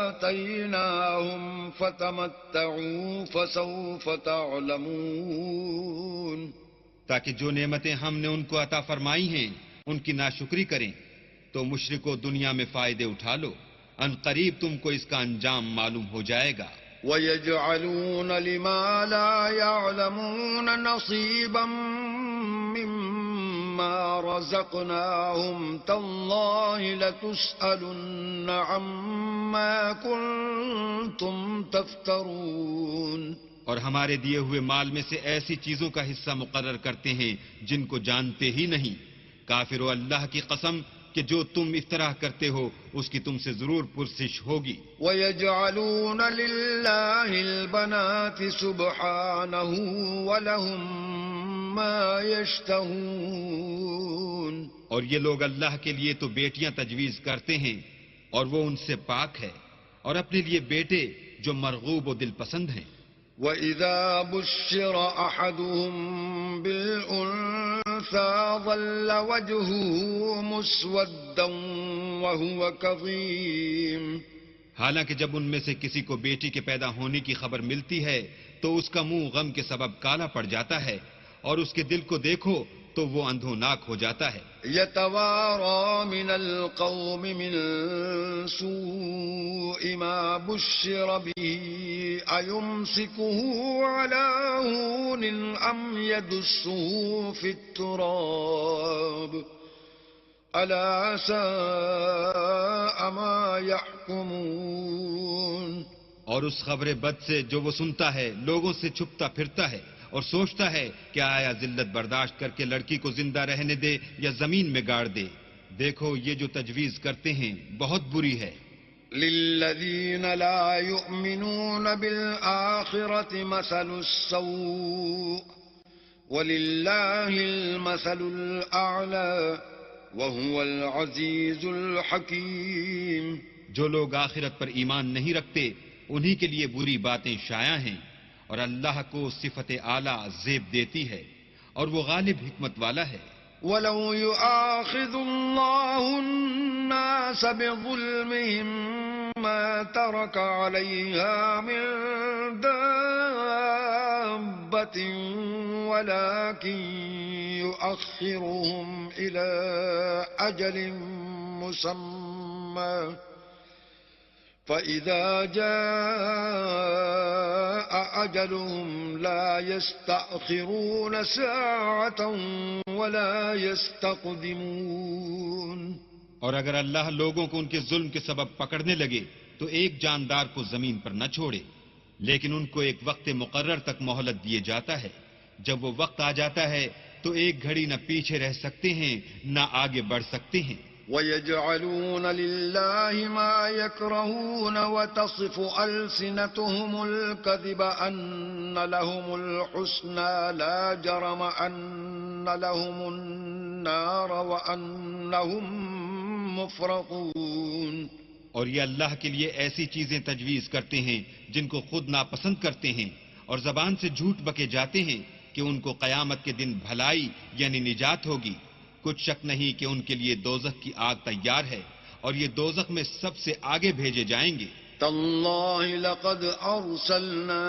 آتَيْنَاهُمْ فَتَمَتَّعُوا فَسَوْفَ تَعْلَمُونَ۔ تاکہ جو نعمتیں ہم نے ان کو عطا فرمائی ہیں ان کی ناشکری کریں، تو مشرکو دنیا میں فائدے اٹھا لو، ان قریب تم کو اس کا انجام معلوم ہو جائے گا۔ وَيَجْعَلُونَ لِمَا لَا يَعْلَمُونَ نَصِيبًا مِّمَّا رَزَقْنَاهُمْ تَاللَّهِ لَتُسْأَلُنَّ عَمَّا كُنتُمْ تَفْتَرُونَ۔ اور ہمارے دیے ہوئے مال میں سے ایسی چیزوں کا حصہ مقرر کرتے ہیں جن کو جانتے ہی نہیں۔ کافرو اللہ کی قسم کہ جو تم افطراء کرتے ہو اس کی تم سے ضرور پرسش ہوگی۔ وَيَجْعَلُونَ لِلَّهِ الْبَنَاتِ سُبْحَانَهُ وَلَهُم مَّا يَشْتَهُونَ۔ اور یہ لوگ اللہ کے لیے تو بیٹیاں تجویز کرتے ہیں اور وہ ان سے پاک ہے، اور اپنے لیے بیٹے جو مرغوب و دل پسند ہیں۔ وَإِذَا بُشِّرَ أَحَدُهُم بِالْأُنثَىٰ ظَلَّ وَجْهُهُ مُسْوَدًّا وَهُوَ كَظِيمٌ۔ حالانکہ جب ان میں سے کسی کو بیٹی کے پیدا ہونے کی خبر ملتی ہے تو اس کا منہ غم کے سبب کالا پڑ جاتا ہے، اور اس کے دل کو دیکھو تو وہ اندھوناک ہو جاتا ہے۔ يَتَوَارَىٰ مِنَ الْقَوْمِ مِن سُوءِ مَا بُشِّرَ بِهِ أَيُمْسِكُهُ عَلَىٰ هُونٍ أَمْ يَدُسُّهُ فِي التُّرَابِ أَلَا سَاءَ مَا يَحْكُمُونَ۔ اور اس خبر بد سے جو وہ سنتا ہے لوگوں سے چھپتا پھرتا ہے اور سوچتا ہے کہ آیا ذلت برداشت کر کے لڑکی کو زندہ رہنے دے یا زمین میں گاڑ دے۔ دیکھو یہ جو تجویز کرتے ہیں بہت بری ہے۔ لِلَّذِينَ لَا يُؤْمِنُونَ بِالْآخِرَةِ مَثَلُ السَّوْءِ وَلِلَّهِ الْمَثَلُ الْأَعْلَىٰ وَهُوَ الْعَزِيزُ الْحَكِيمُ۔ جو لوگ آخرت پر ایمان نہیں رکھتے انہی کے لیے بری باتیں شائع ہیں، اور اللہ کو صفت اعلیٰ زیب دیتی ہے اور وہ غالب حکمت والا ہے. وَلَوْ يُؤَاخِذُ اللَّهُ النَّاسَ بِظُلْمِهِمْ مَا تَرَكَ عَلَيْهَا مِنْ دَابَّةٍ وَلَكِنْ يُؤَخِّرُهُمْ إِلَى أَجَلٍ مُّسَمًّى فَإِذَا جَاءَ أَجَلُهُمْ لَا يَسْتَأْخِرُونَ سَاعَةً وَلَا يَسْتَقْدِمُونَ. اور اگر اللہ لوگوں کو ان کے ظلم کے سبب پکڑنے لگے تو ایک جاندار کو زمین پر نہ چھوڑے، لیکن ان کو ایک وقت مقرر تک مہلت دیے جاتا ہے. جب وہ وقت آ جاتا ہے تو ایک گھڑی نہ پیچھے رہ سکتے ہیں نہ آگے بڑھ سکتے ہیں. وَيَجْعَلُونَ لِلَّهِ مَا يَكْرَهُونَ وَتَصِفُ أَلْسِنَتُهُمُ الْكَذِبَ أَنَّ لَهُمُ الْحُسْنَى لَا جَرَمَ أَنَّ لَهُمُ النَّارَ وَأَنَّهُمْ مُفْرَطُونَ. اور یہ اللہ کے لیے ایسی چیزیں تجویز کرتے ہیں جن کو خود ناپسند کرتے ہیں، اور زبان سے جھوٹ بکے جاتے ہیں کہ ان کو قیامت کے دن بھلائی یعنی نجات ہوگی. کچھ شک نہیں کہ ان کے لیے دوزخ کی آگ تیار ہے اور یہ دوزخ میں سب سے آگے بھیجے جائیں گے. تاللہ لقد ارسلنا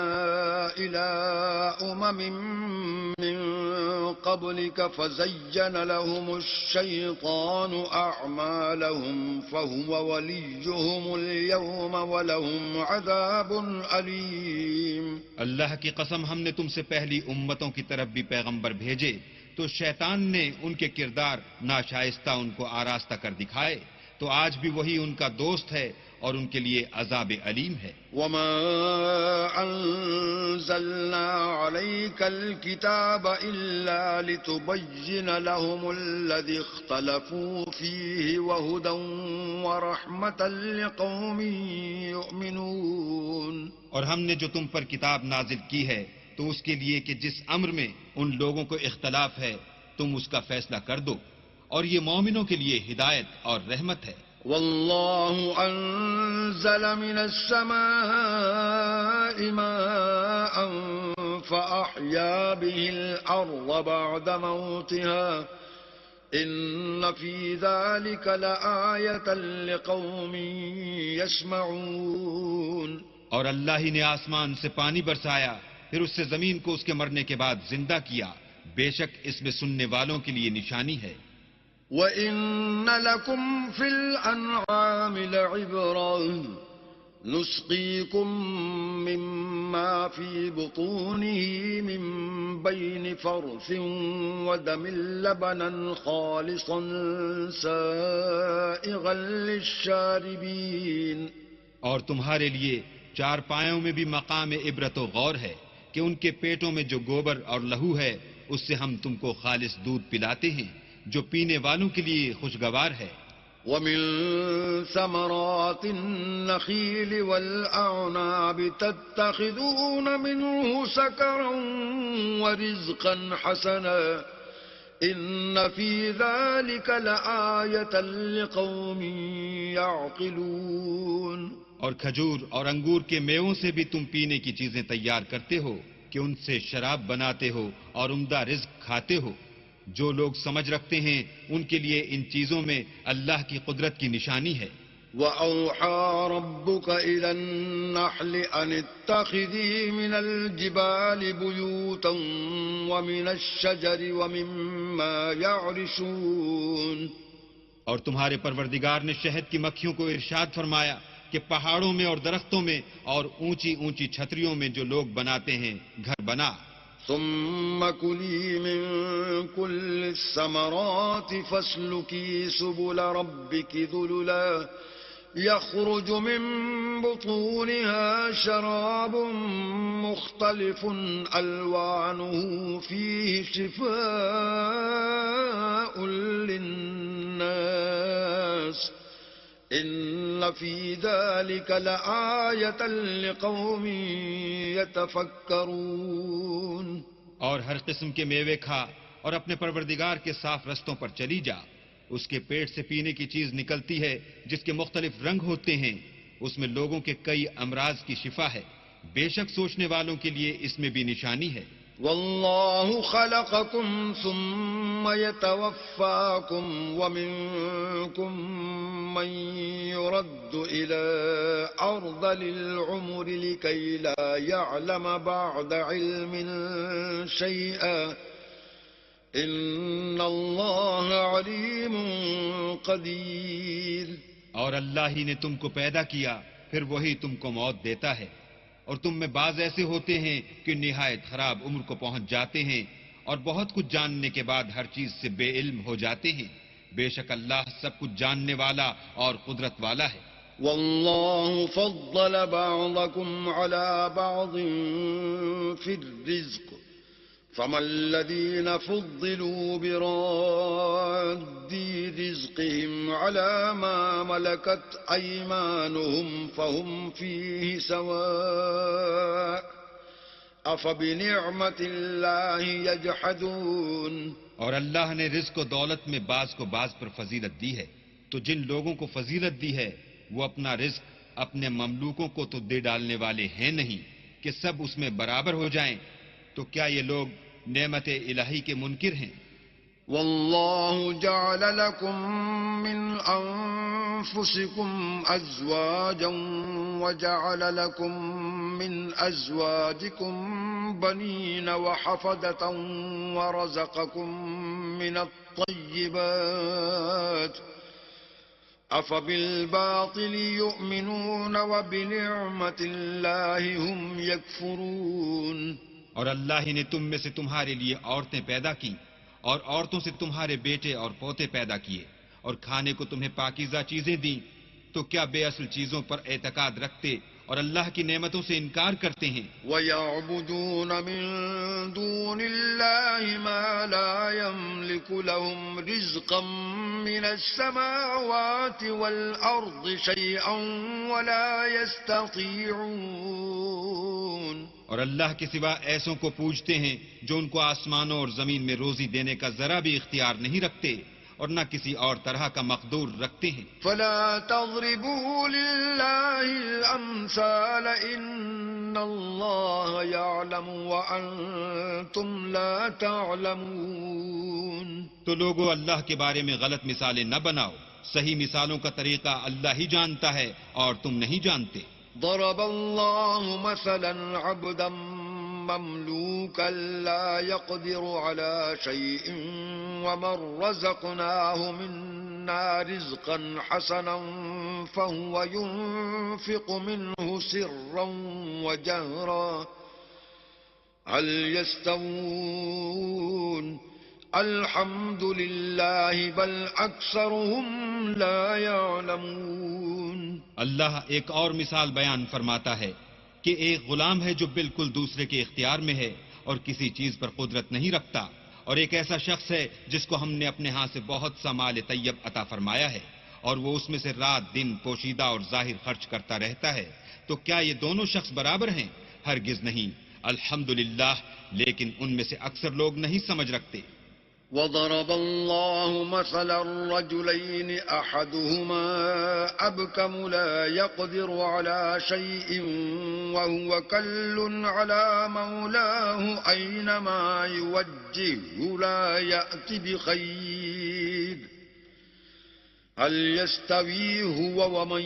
الى من قبلك فزين لهم الشيطان اعمالهم فهو وليهم اليوم ولهم عذاب اليم. اللہ کی قسم ہم نے تم سے پہلی امتوں کی طرف بھی پیغمبر بھیجے تو شیطان نے ان کے کردار ناشائستہ ان کو آراستہ کر دکھائے، تو آج بھی وہی ان کا دوست ہے اور ان کے لیے عذاب علیم ہے. وما انزلنا عليك الكتاب الا لتبين لهم الذي اختلفوا فيه وهدى ورحمة لقوم يؤمنون. اور ہم نے جو تم پر کتاب نازل کی ہے تو اس کے لیے کہ جس امر میں ان لوگوں کو اختلاف ہے تم اس کا فیصلہ کر دو، اور یہ مومنوں کے لیے ہدایت اور رحمت ہے. والله انزل من السماء ماء فأحيا به الأرض بعد موتها إن في ذلك لآية لقوم يسمعون. اور اللہ ہی نے آسمان سے پانی برسایا، پھر اس سے زمین کو اس کے مرنے کے بعد زندہ کیا، بے شک اس میں سننے والوں کے لیے نشانی ہے. وَإِنَّ لَكُمْ فِي الْأَنْعَامِ لَعِبْرَةً نُسْقِيكُم مِّمَّا فِي بُطُونِهِ مِن بَيْنِ فَرْثٍ وَدَمٍ لَبَنًا خَالِصًا سَائِغًا لِّلشَّارِبِينَ. اور تمہارے لیے چار پایوں میں بھی مقام عبرت و غور ہے کہ ان کے پیٹوں میں جو گوبر اور لہو ہے اس سے ہم تم کو خالص دودھ پلاتے ہیں جو پینے والوں کے لیے خوشگوار ہے. وَمِن ثَمَرَاتِ النَّخِيلِ وَالْأَعْنَابِ تَتَّخِذُونَ مِنْهُ سَكَرًا وَرِزْقًا حَسَنًا إِنَّ فِي ذَلِكَ لَآيَةً لِقَوْمٍ يَعْقِلُونَ. اور کھجور اور انگور کے میووں سے بھی تم پینے کی چیزیں تیار کرتے ہو کہ ان سے شراب بناتے ہو اور عمدہ رزق کھاتے ہو. جو لوگ سمجھ رکھتے ہیں ان کے لیے ان چیزوں میں اللہ کی قدرت کی نشانی ہے. وَأَوْحَى رَبُّكَ إِلَى النَّحْلِ أَنِ اتَّخِذِي مِنَ الْجِبَالِ بُيُوتًا وَمِنَ الشَّجَرِ وَمِمَّا يَعْرِشُونَ. اور تمہارے پروردگار نے شہد کی مکھیوں کو ارشاد فرمایا کہ پہاڑوں میں اور درختوں میں اور اونچی اونچی چھتریوں میں جو لوگ بناتے ہیں گھر بنا. ثم كلي من كل الثمرات فاسلكي سبل ربك ذللا يخرج من بطونها شراب مختلف ألوانه فيه شفاء للناس إن في ذلك لآية لقوم يتفكرون. اور ہر قسم کے میوے کھا اور اپنے پروردگار کے صاف رستوں پر چلی جا. اس کے پیٹ سے پینے کی چیز نکلتی ہے جس کے مختلف رنگ ہوتے ہیں، اس میں لوگوں کے کئی امراض کی شفا ہے. بے شک سوچنے والوں کے لیے اس میں بھی نشانی ہے۔ والله خلقكم ثم يتوفاكم ومنكم من يرد إلى أرذل العمر لكي لا يعلم بعد علم شيئا إن الله عليم قدير۔ اور اللہ ہی نے تم کو پیدا کیا، پھر وہی تم کو موت دیتا ہے، اور تم میں بعض ایسے ہوتے ہیں کہ نہایت خراب عمر کو پہنچ جاتے ہیں اور بہت کچھ جاننے کے بعد ہر چیز سے بے علم ہو جاتے ہیں۔ بے شک اللہ سب کچھ جاننے والا اور قدرت والا ہے۔ والله فضل بعضكم على بعض في الرزق فما الذين فضلوا براد رزقهم على ما ملكت أيمانهم فهم فيه سواء أفبنعمة الله يجحدون۔ اور اللہ نے رزق و دولت میں بعض کو بعض پر فضیلت دی ہے، تو جن لوگوں کو فضیلت دی ہے وہ اپنا رزق اپنے مملوکوں کو تو دے ڈالنے والے ہیں نہیں کہ سب اس میں برابر ہو جائیں، تو کیا یہ لوگ نعمت الہی کے منکر ہیں؟ والله جعل لكم من أنفسكم أزواجا وجعل لكم من أزواجكم بنين وحفدة ورزقكم من الطيبات أفبالباطل يؤمنون وبنعمة الله هم يكفرون۔ اور اللہ ہی نے تم میں سے تمہارے لیے عورتیں پیدا کی اور عورتوں سے تمہارے بیٹے اور پوتے پیدا کیے اور کھانے کو تمہیں پاکیزہ چیزیں دیں، تو کیا بے اصل چیزوں پر اعتقاد رکھتے اور اللہ کی نعمتوں سے انکار کرتے ہیں؟ وَيَعْبُدُونَ مِن دُونِ اللَّهِ مَا لَا يَمْلِكُ لَهُمْ رِزْقًا مِّنَ السَّمَاوَاتِ وَالْأَرْضِ شَيْئًا وَلَا يَسْتَطِيعُونَ۔ اور اللہ کے سوا ایسوں کو پوجتے ہیں جو ان کو آسمانوں اور زمین میں روزی دینے کا ذرا بھی اختیار نہیں رکھتے اور نہ کسی اور طرح کا مقدور رکھتے ہیں۔ فلا تضربوا لله الامثال ان الله يعلم وانتم لا تعلمون۔ تو لوگوں اللہ کے بارے میں غلط مثالیں نہ بناؤ، صحیح مثالوں کا طریقہ اللہ ہی جانتا ہے اور تم نہیں جانتے۔ ضرب الله مثلا عبدا مملوكا لا يقدر على شيء ومن رزقناه منا رزقا حسنا فهو ينفق منه سرا وجهرا هل يستوون الحمد لله بل أكثرهم لا يعلمون۔ اللہ ایک اور مثال بیان فرماتا ہے کہ ایک غلام ہے جو بالکل دوسرے کے اختیار میں ہے اور کسی چیز پر قدرت نہیں رکھتا، اور ایک ایسا شخص ہے جس کو ہم نے اپنے ہاں سے بہت سا مال طیب عطا فرمایا ہے اور وہ اس میں سے رات دن پوشیدہ اور ظاہر خرچ کرتا رہتا ہے، تو کیا یہ دونوں شخص برابر ہیں؟ ہرگز نہیں، الحمدللہ، لیکن ان میں سے اکثر لوگ نہیں سمجھ رکھتے۔ وضرب الله مثلا رجلين أحدهما أبكم لا يقدر على شيء وهو كل على مولاه أينما يوجهه لا يأتي بخير هل يستوي هو ومن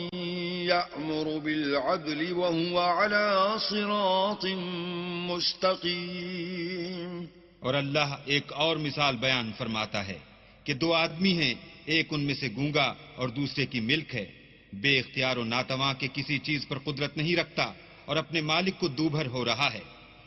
يأمر بالعدل وهو على صراط مستقيم۔ اور اللہ ایک اور مثال بیان فرماتا ہے کہ دو آدمی ہیں، ایک ان میں سے گونگا اور دوسرے کی ملک ہے، بے اختیار و ناتواں کے کسی چیز پر قدرت نہیں رکھتا اور اپنے مالک کو دوبھر ہو رہا ہے،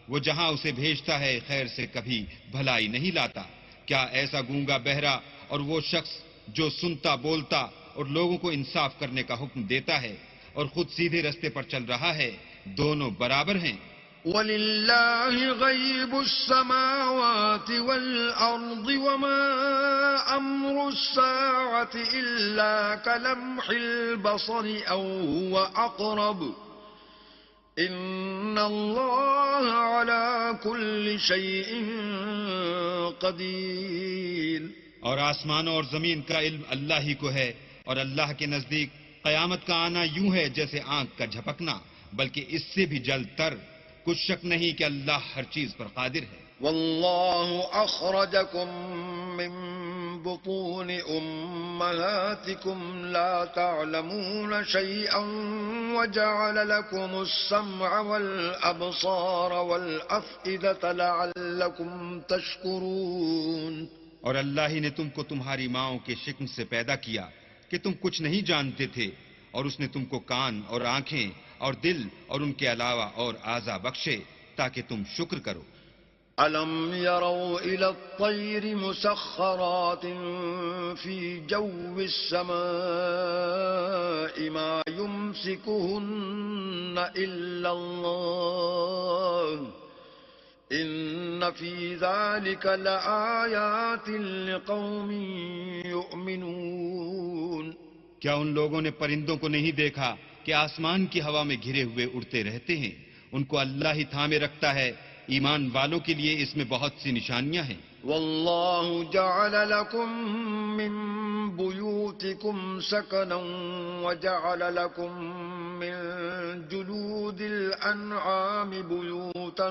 وہ جہاں اسے بھیجتا ہے خیر سے کبھی بھلائی نہیں لاتا۔ کیا ایسا گونگا بہرا اور وہ شخص جو سنتا بولتا اور لوگوں کو انصاف کرنے کا حکم دیتا ہے اور خود سیدھے رستے پر چل رہا ہے، دونوں برابر ہیں؟ وَلِلَّهِ غَيْبُ السَّمَاوَاتِ وَالْأَرْضِ وَمَا أَمْرُ السَّاعَةِ إِلَّا كَلَمْحِ الْبَصَرِ أَوْ هُوَ أَقْرَبُ إِنَّ اللَّهَ عَلَى كُلِّ شَيْءٍ قَدِيرٌ۔ اور آسمانوں اور زمین کا علم اللہ ہی کو ہے، اور اللہ کے نزدیک قیامت کا آنا یوں ہے جیسے آنکھ کا جھپکنا، بلکہ اس سے بھی جلد تر. کچھ شک نہیں کہ اللہ ہر چیز پر قادر ہے. والله أخرجكم من بطون أمهاتكم لا تعلمون شيئا وجعل لكم السمع والأبصار والأفئدة لعلكم تشكرون. اور اللہ ہی نے تم کو تمہاری ماؤں کے شکم سے پیدا کیا کہ تم کچھ نہیں جانتے تھے، اور اس نے تم کو کان اور آنکھیں اور دل اور ان کے علاوہ اور اعضاء بخشے تاکہ تم شکر کرو. ألم يروا إلى الطير مسخرات في جو السماء ما يمسكهن إلا الله إن في ذلك لآيات لقوم يؤمنون. کیا ان لوگوں نے پرندوں کو نہیں دیکھا کہ آسمان کی ہوا میں گھرے ہوئے اڑتے رہتے ہیں؟ ان کو اللہ ہی تھامے رکھتا ہے. ایمان والوں کے لیے اس میں بہت سی نشانیاں ہیں. والله جعل لكم من بيوتكم سكنا وجعل لكم من جلود الأنعام بيوتا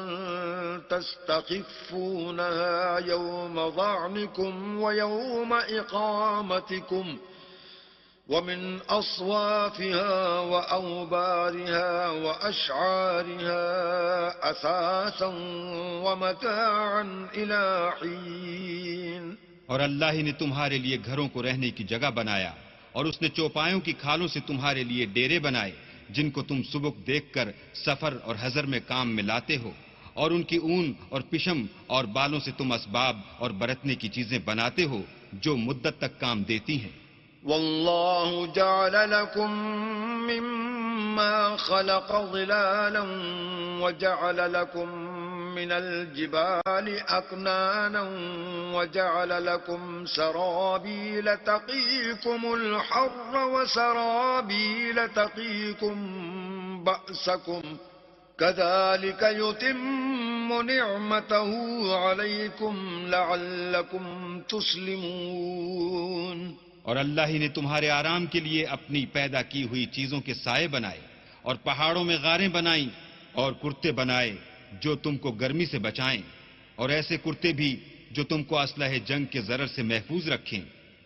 تستخفونها يوم ظعنكم ويوم إقامتكم ومن أصوافها وأوبارها وأشعارها أثاثا ومتاعا إلى حين. اور اللہ ہی نے تمہارے لیے گھروں کو رہنے کی جگہ بنایا، اور اس نے چوپایوں کی کھالوں سے تمہارے لیے ڈیرے بنائے جن کو تم سبک دیکھ کر سفر اور حضر میں کام میں لاتے ہو، اور ان کی اون اور پشم اور بالوں سے تم اسباب اور برتنے کی چیزیں بناتے ہو جو مدت تک کام دیتی ہیں. والله جعل لكم مما خلق ظلالا وجعل لكم من الجبال أكنانا وجعل لكم سرابيل تقيكم الحر وسرابيل تقيكم بأسكم كذلك يتم نعمته عليكم لعلكم تسلمون. اور اللہ ہی نے تمہارے آرام کے لیے اپنی پیدا کی ہوئی چیزوں کے سائے بنائے، اور پہاڑوں میں غاریں بنائیں اور کرتے بنائے جو تم کو گرمی سے بچائیں، اور ایسے کرتے بھی جو تم کو اسلحہ جنگ کے ضرر سے محفوظ رکھیں.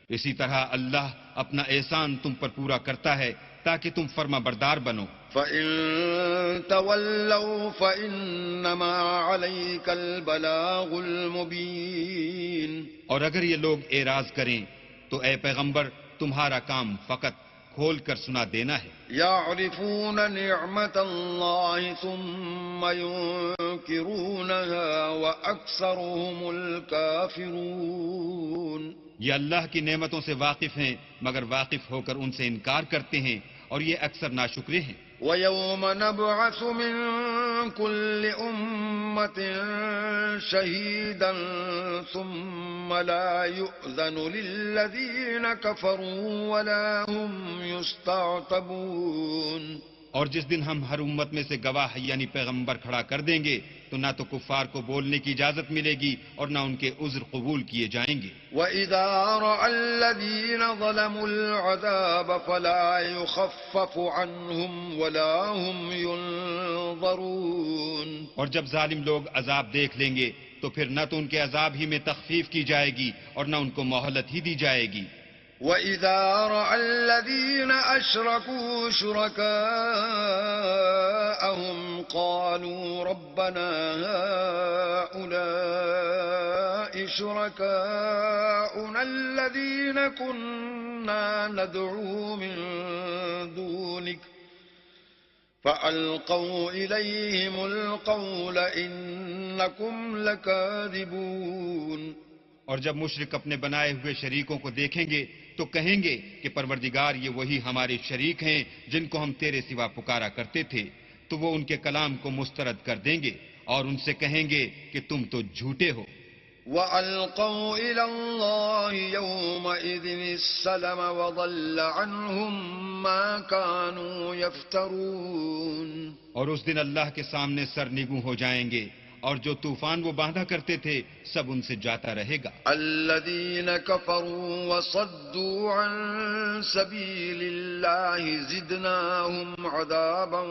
اسی طرح اللہ اپنا احسان تم پر پورا کرتا ہے تاکہ تم فرما بردار بنو. فَإِن تَوَلَّوْا فَإِنَّمَا عَلَيْكَ الْبَلَاغُ الْمُبِينُ. اور اگر یہ لوگ اعراض کریں تو اے پیغمبر تمہارا کام فقط کھول کر سنا دینا ہے. يَعْرِفُونَ نِعْمَةَ اللَّهِ ثُمَّ يُنْكِرُونَهَا وَأَكْثَرُهُمُ الْكَافِرُونَ. یہ اللہ کی نعمتوں سے واقف ہیں مگر واقف ہو کر ان سے انکار کرتے ہیں، اور یہ اکثر ناشکرے ہیں. وَيَوْمَ نَبْعَثُ مِن كُلِّ أُمَّةٍ شَهِيدًا ثُمَّ لَا يُؤْذَنُ لِلَّذِينَ كَفَرُوا وَلَا هُمْ يُسْتَعْتَبُونَ. اور جس دن ہم ہر امت میں سے گواہ یعنی پیغمبر کھڑا کر دیں گے تو نہ تو کفار کو بولنے کی اجازت ملے گی اور نہ ان کے عذر قبول کیے جائیں گے. وَإِذَا رَأَى الَّذِينَ ظَلَمُوا الْعَذَابَ فَلَا يُخَفَّفُ عَنْهُمْ وَلَا هُمْ يُنظَرُونَ. اور جب ظالم لوگ عذاب دیکھ لیں گے تو پھر نہ تو ان کے عذاب ہی میں تخفیف کی جائے گی اور نہ ان کو مہلت ہی دی جائے گی. وَإِذَا رَأَى الَّذِينَ أَشْرَكُوا شُرَكَاءَهُمْ قَالُوا رَبَّنَا هَؤُلَاءِ شُرَكَاؤُنَا الَّذِينَ كُنَّا نَدْعُو مِن دُونِكَ فَأَلْقَوْا إِلَيْهِمُ الْقَوْلَ إِنَّكُمْ لَكَاذِبُونَ. اور جب مشرک اپنے بنائے ہوئے شریکوں کو دیکھیں گے تو کہیں گے کہ پروردگار یہ وہی ہمارے شریک ہیں جن کو ہم تیرے سوا پکارا کرتے تھے. تو وہ ان کے کلام کو مسترد کر دیں گے اور ان سے کہیں گے کہ تم تو جھوٹے ہو. وَأَلْقَوْا إِلَى اللَّهِ يَوْمَئِذٍ السَّلَمَ وَضَلَّ عَنْهُمْ مَا كَانُوا يَفْتَرُونَ. اور اس دن اللہ کے سامنے سرنگوں ہو جائیں گے اور جو طوفان وہ باندھا کرتے تھے سب ان سے جاتا رہے گا۔ الذين كفروا وصدوا عن سبيل الله زدناهم عذابا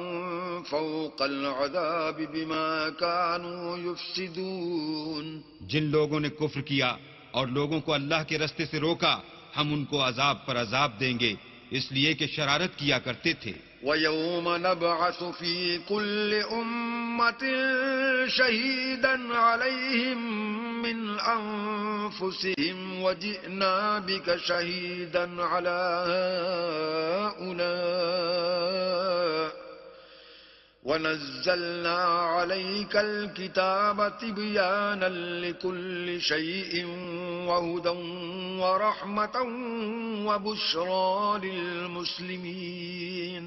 فوق العذاب بما كانوا يفسدون۔ جن لوگوں نے کفر کیا اور لوگوں کو اللہ کے رستے سے روکا ہم ان کو عذاب پر عذاب دیں گے اس لیے کہ شرارت کیا کرتے تھے۔ وَيَوْمَ نَبْعَثُ فِي كُلِّ أُمَّةٍ شَهِيدًا عَلَيْهِمْ مِنْ أَنفُسِهِمْ وَجِئْنَا بِكَ شَهِيدًا عَلَى هؤلاء وَنَزَّلْنَا عَلَيْكَ الْكِتَابَ تِبْيَانًا لِكُلِّ شَيْءٍ وَهُدًى وَرَحْمَةً وَبُشْرَى لِلْمُسْلِمِينَ۔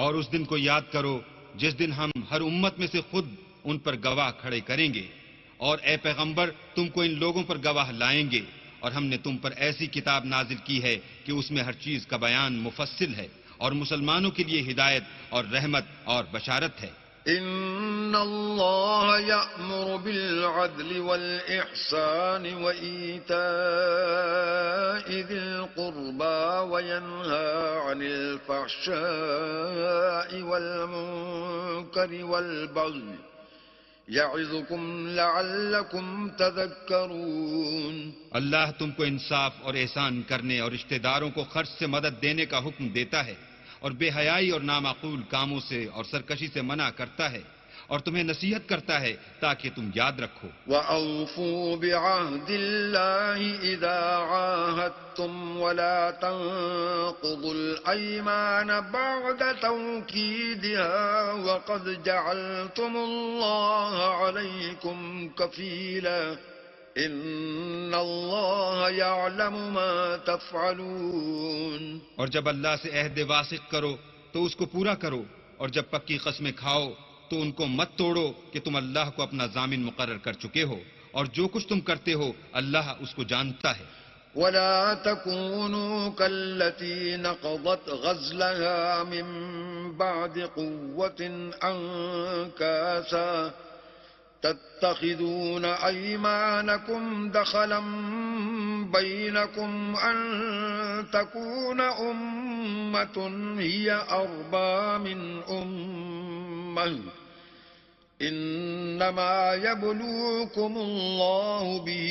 اور اس دن کو یاد کرو جس دن ہم ہر امت میں سے خود ان پر گواہ کھڑے کریں گے، اور اے پیغمبر تم کو ان لوگوں پر گواہ لائیں گے، اور ہم نے تم پر ایسی کتاب نازل کی ہے کہ اس میں ہر چیز کا بیان مفصل ہے، اور مسلمانوں کے لیے ہدایت اور رحمت اور بشارت ہے۔ ان اللہ یأمر بالعدل والإحسان وإیتاء ذی القربى وینہی عن الفحشاء والمنکر والبغی یعظکم لعلکم تذکرون۔ اللہ تم کو انصاف اور احسان کرنے اور رشتہ داروں کو خرچ سے مدد دینے کا حکم دیتا ہے، اور بے حیائی اور نامعقول کاموں سے اور سرکشی سے منع کرتا ہے، اور تمہیں نصیحت کرتا ہے تاکہ تم یاد رکھو۔ وَأَوْفُوا بِعَهْدِ اللَّهِ إِذَا عَاهَدتُّمْ وَلَا تَنقُضُوا الْأَيْمَانَ بَعْدَ تَوْكِيدِهَا وَقَدْ جَعَلْتُمُ اللَّهَ عَلَيْكُمْ كَفِيلًا ان اللہ یعلم ما تفعلون۔ اور جب اللہ سے عہد واثق کرو تو اس کو پورا کرو، اور جب پکی قسمیں کھاؤ تو ان کو مت توڑو کہ تم اللہ کو اپنا ضامن مقرر کر چکے ہو، اور جو کچھ تم کرتے ہو اللہ اس کو جانتا ہے۔ ولا تكونوا كالتي نقضت غزلها من بعد قوة أنكاسا تتخذون أيمانكم دخلا بينكم أن تكون أمة هي أربى من أمة إنما يبلوكم الله به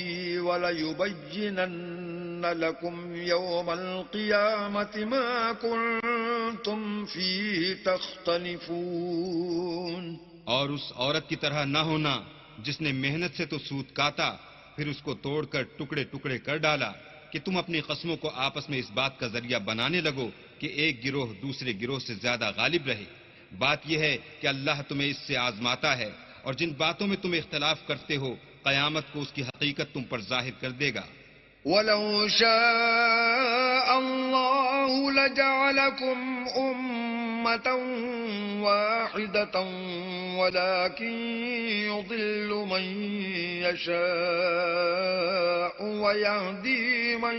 وليبينن لكم يوم القيامة ما كنتم فيه تختلفون۔ اور اس عورت کی طرح نہ ہونا جس نے محنت سے تو سود کاتا پھر اس کو توڑ کر ٹکڑے ٹکڑے کر ڈالا کہ تم اپنی قسموں کو آپس میں اس بات کا ذریعہ بنانے لگو کہ ایک گروہ دوسرے گروہ سے زیادہ غالب رہے۔ بات یہ ہے کہ اللہ تمہیں اس سے آزماتا ہے، اور جن باتوں میں تم اختلاف کرتے ہو قیامت کو اس کی حقیقت تم پر ظاہر کر دے گا۔ وَلَوْ شَاءَ اللَّهُ لَجَعَلَكُمْ أُمَّةً وَاحِدَةً وَلَكِنْ يُضِلُّ مَنْ يَشَاءُ وَيَهْدِي مَنْ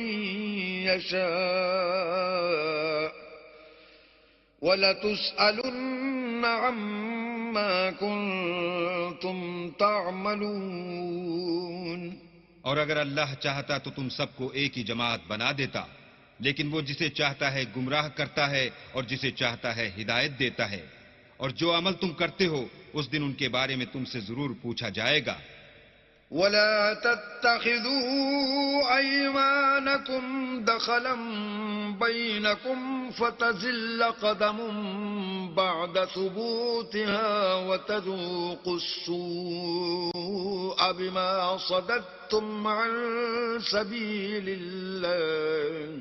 يَشَاءُ وَلَتُسْأَلُنَّ عَمَّا كُنْتُمْ تَعْمَلُونَ۔ اور اگر اللہ چاہتا تو تم سب کو ایک ہی جماعت بنا دیتا، لیکن وہ جسے چاہتا ہے گمراہ کرتا ہے اور جسے چاہتا ہے ہدایت دیتا ہے، اور جو عمل تم کرتے ہو اس دن ان کے بارے میں تم سے ضرور پوچھا جائے گا۔ وَلَا تَتَّخِذُوا أَيْمَانَكُمْ دَخَلًا بَيْنَكُمْ فَتَزِلَّ قَدَمٌ بَعْدَ ثُبُوتِهَا وَتَذُوقُوا السُّوءَ بِمَا صَدَدتُّمْ عَن سَبِيلِ اللَّهِ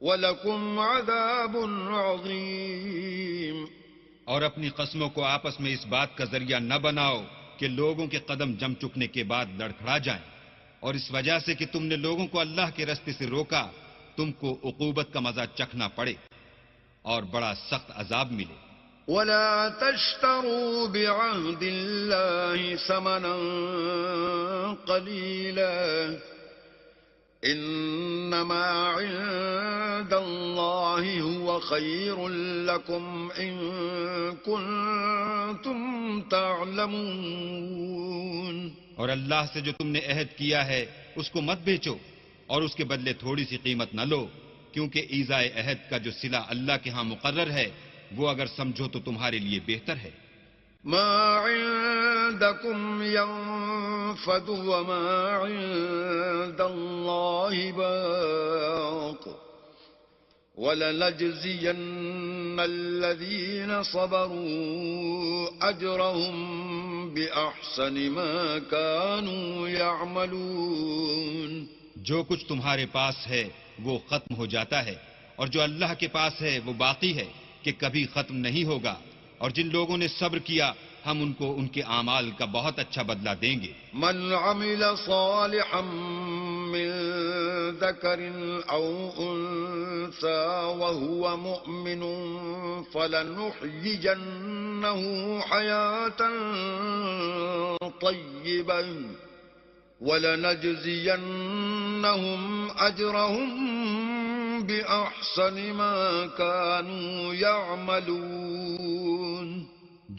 وَلَكُمْ عَذَابٌ عَظِيمٌ۔ اور اپنی قسموں کو آپس میں اس بات کا ذریعہ نہ بناؤ کہ لوگوں کے قدم جم چکنے کے بعد لڑکھڑا جائیں، اور اس وجہ سے کہ تم نے لوگوں کو اللہ کے رستے سے روکا تم کو عقوبت کا مزہ چکھنا پڑے اور بڑا سخت عذاب ملے۔ وَلَا تَشْتَرُوا بِعَهْدِ اللَّهِ ثَمَنًا قَلِيلًا إنما عند الله هو خير لكم إن كنتم تعلمون. اور اللہ سے جو تم نے عہد کیا ہے اس کو مت بیچو اور اس کے بدلے تھوڑی سی قیمت نہ لو، کیونکہ ایذائے عہد کا جو صلہ اللہ کے ہاں مقرر ہے وہ اگر سمجھو تو تمہارے لیے بہتر ہے. ما عندكم ينفد وما عند الله باق ولنجزين الذين صبروا أجرهم بأحسن ما كانوا يعملون. جو کچھ تمہارے پاس ہے وہ ختم ہو جاتا ہے، اور جو اللہ کے پاس ہے وہ باقی ہے کہ کبھی ختم نہیں ہوگا، اور جن لوگوں نے صبر کیا ہم ان کو ان کے اعمال کا بہت اچھا بدلہ دیں گے. من عمل صالحا من ذكر أو أنثى وهو مؤمن فلنحيينه حياة طيبة ولنجزينهم أجرهم بأحسن ما كانوا يعملون.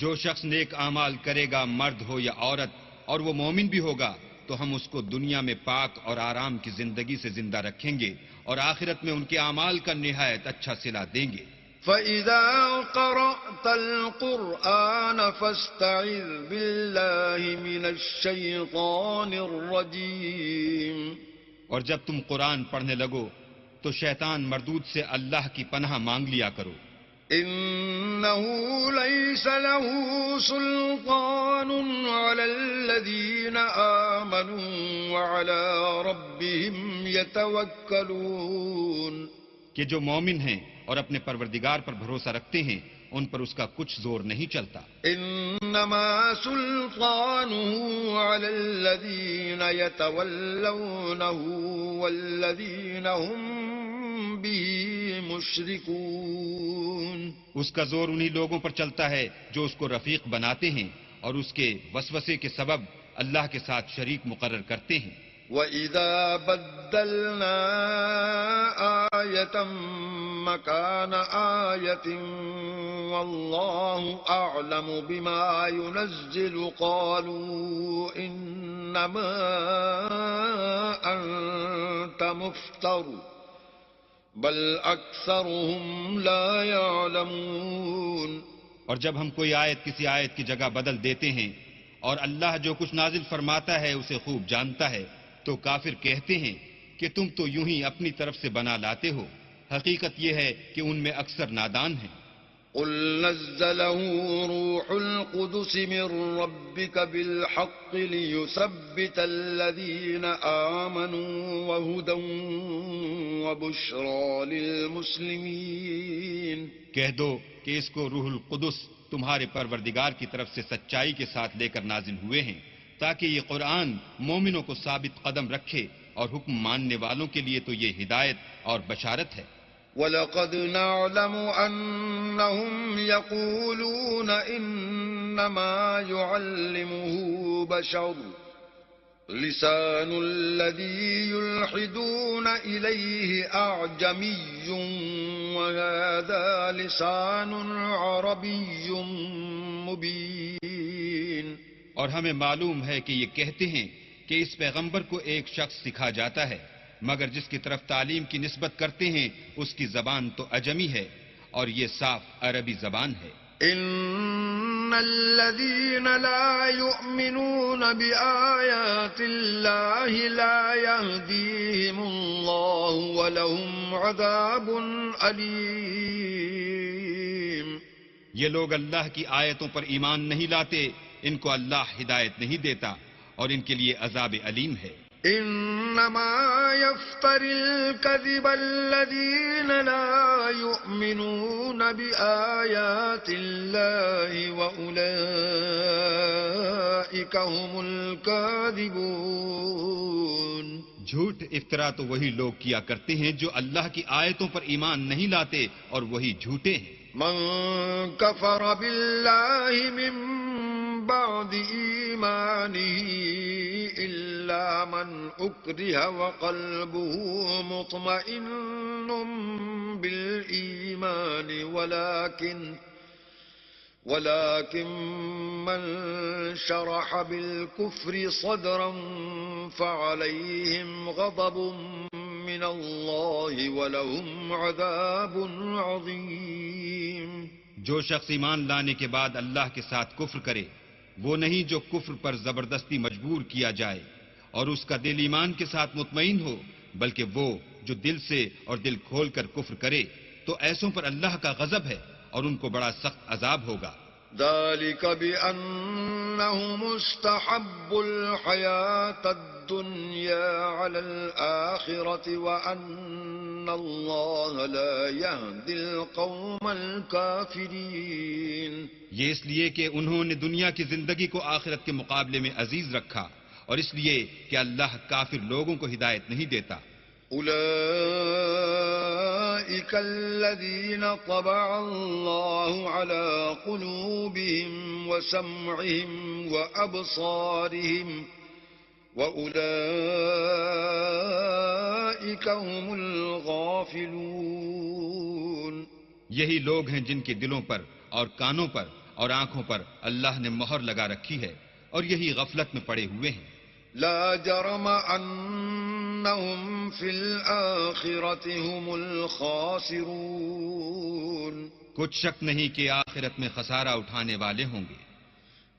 جو شخص نیک اعمال کرے گا، مرد ہو یا عورت، اور وہ مومن بھی ہوگا، تو ہم اس کو دنیا میں پاک اور آرام کی زندگی سے زندہ رکھیں گے اور آخرت میں ان کے اعمال کا نہایت اچھا صلہ دیں گے. فَإِذَا قَرَأْتَ الْقُرْآنَ فَاسْتَعِذْ بِاللَّهِ مِنَ الشَّيْطَانِ الرَّجِيمِ. اور جب تم قرآن پڑھنے لگو تو شیطان مردود سے اللہ کی پناہ مانگ لیا کرو. إِنَّهُ لَيْسَ لَهُ سُلْطَانٌ عَلَى الَّذِينَ آمَنُوا وَعَلَى رَبِّهِمْ يَتَوَكَّلُونَ. کہ جو مومن ہیں اور اپنے پروردگار پر بھروسہ رکھتے ہیں ان پر اس کا کچھ زور نہیں چلتا. إِنَّمَا سُلْطَانُهُ عَلَى الَّذِينَ يَتَوَلَّوْنَهُ وَالَّذِينَ هُمْ بِهِ مُشْرِكُونَ. اس کا زور انہی لوگوں پر چلتا ہے جو اس کو رفیق بناتے ہیں اور اس کے وسوسے کے سبب اللہ کے ساتھ شریک مقرر کرتے ہیں. وَإِذَا بَدَّلْنَا آيَةً مَّكَانَ آيَةٍ وَاللَّهُ أَعْلَمُ بِمَا يُنَزِّلُ قَالُوا إِنَّمَا أَنتَ مُفْتَرٍ بَلْ أَكْثَرُهُمْ لَا يَعْلَمُونَ. اور جب ہم کوئی آیت کسی آیت کی جگہ بدل دیتے ہیں اور اللہ جو کچھ نازل فرماتا ہے اسے خوب جانتا ہے تو کافر کہتے ہیں کہ تم تو یوں ہی اپنی طرف سے بنا لاتے ہو. حقیقت یہ ہے کہ ان میں اکثر نادان ہیں. قُلْ نَزَّلَهُ رُوحُ الْقُدُسِ مِنْ رَبِّكَ بِالْحَقِّ لِيُثَبِّتَ الَّذِينَ آمَنُوا وَهُدًى وَبُشْرَى لِلْمُسْلِمِينَ. کہہ دو کہ اس کو روح القدس تمہارے پروردگار کی طرف سے سچائی کے ساتھ لے کر نازل ہوئے ہیں تاکہ یہ قرآن مومنوں کو ثابت قدم رکھے اور حکم ماننے والوں کے لیے تو یہ ہدایت اور بشارت ہے. وَلَقَدْ نَعْلَمُ أَنَّهُمْ يَقُولُونَ إِنَّمَا يُعَلِّمُهُ بَشَرٌ لِسَانُ الَّذِي يُلْحِدُونَ إِلَيْهِ أَعْجَمِيٌّ وَهَذَا لِسَانٌ عَرَبِيٌّ مُبِينٌ. اور ہمیں معلوم ہے کہ یہ کہتے ہیں کہ اس پیغمبر کو ایک شخص سکھا جاتا ہے، مگر جس کی طرف تعلیم کی نسبت کرتے ہیں اس کی زبان تو عجمی ہے اور یہ صاف عربی زبان ہے. إِنَّ الَّذِينَ لَا يُؤْمِنُونَ بِآيَاتِ اللَّهِ لَا يَهْدِيهِمُ اللَّهُ وَلَهُمْ عَذَابٌ أَلِيمٌ. یہ لوگ اللہ کی آیتوں پر ایمان نہیں لاتے، ان کو اللہ ہدایت نہیں دیتا اور ان کے لیے عذاب علیم ہے. إِنَّمَا يَفْتَرِي الْكَذِبَ الَّذِينَ لَا يُؤْمِنُونَ بِآيَاتِ اللَّهِ وَأُولَئِكَ هُمُ الْكَاذِبُونَ. جھوٹ افطرا تو وہی لوگ کیا کرتے ہیں جو اللہ کی آیتوں پر ایمان نہیں لاتے اور وہی جھوٹے ہیں. من كفر بالله من بعد إيمانه إلا إلا من أكره وقلبه مطمئن بالإيمان ولكن من شرح بالكفر صدرا فعليهم غضب من الله ولهم عذاب عظيم. جو شخص ایمان لانے کے بعد اللہ کے ساتھ کفر کرے وہ نہیں جو کفر پر زبردستی مجبور کیا جائے اور اس کا دل ایمان کے ساتھ مطمئن ہو، بلکہ وہ جو دل سے اور دل کھول کر کفر کرے تو ایسوں پر اللہ کا غضب ہے اور ان کو بڑا سخت عذاب ہوگا. ذلك بأنهم استحبوا الحياة الدنيا على الآخرة وأن الله لا يهدي القوم الكافرين. یہ اس لیے کہ انہوں نے دنیا کی زندگی کو آخرت کے مقابلے میں عزیز رکھا اور اس لیے کہ اللہ کافر لوگوں کو ہدایت نہیں دیتا. أولئك الذين طبع الله على قلوبهم وسمعهم وأبصارهم وأولئك هم الغافلون. یہی لوگ ہیں جن کے دلوں پر اور کانوں پر اور آنکھوں پر اللہ نے مہر لگا رکھی ہے اور یہی غفلت میں پڑے ہوئے ہیں. لا جرم أنهم في الآخرة هم الخاسرون. کچھ شک نہیں کہ آخرت میں خسارہ اٹھانے والے ہوں گے.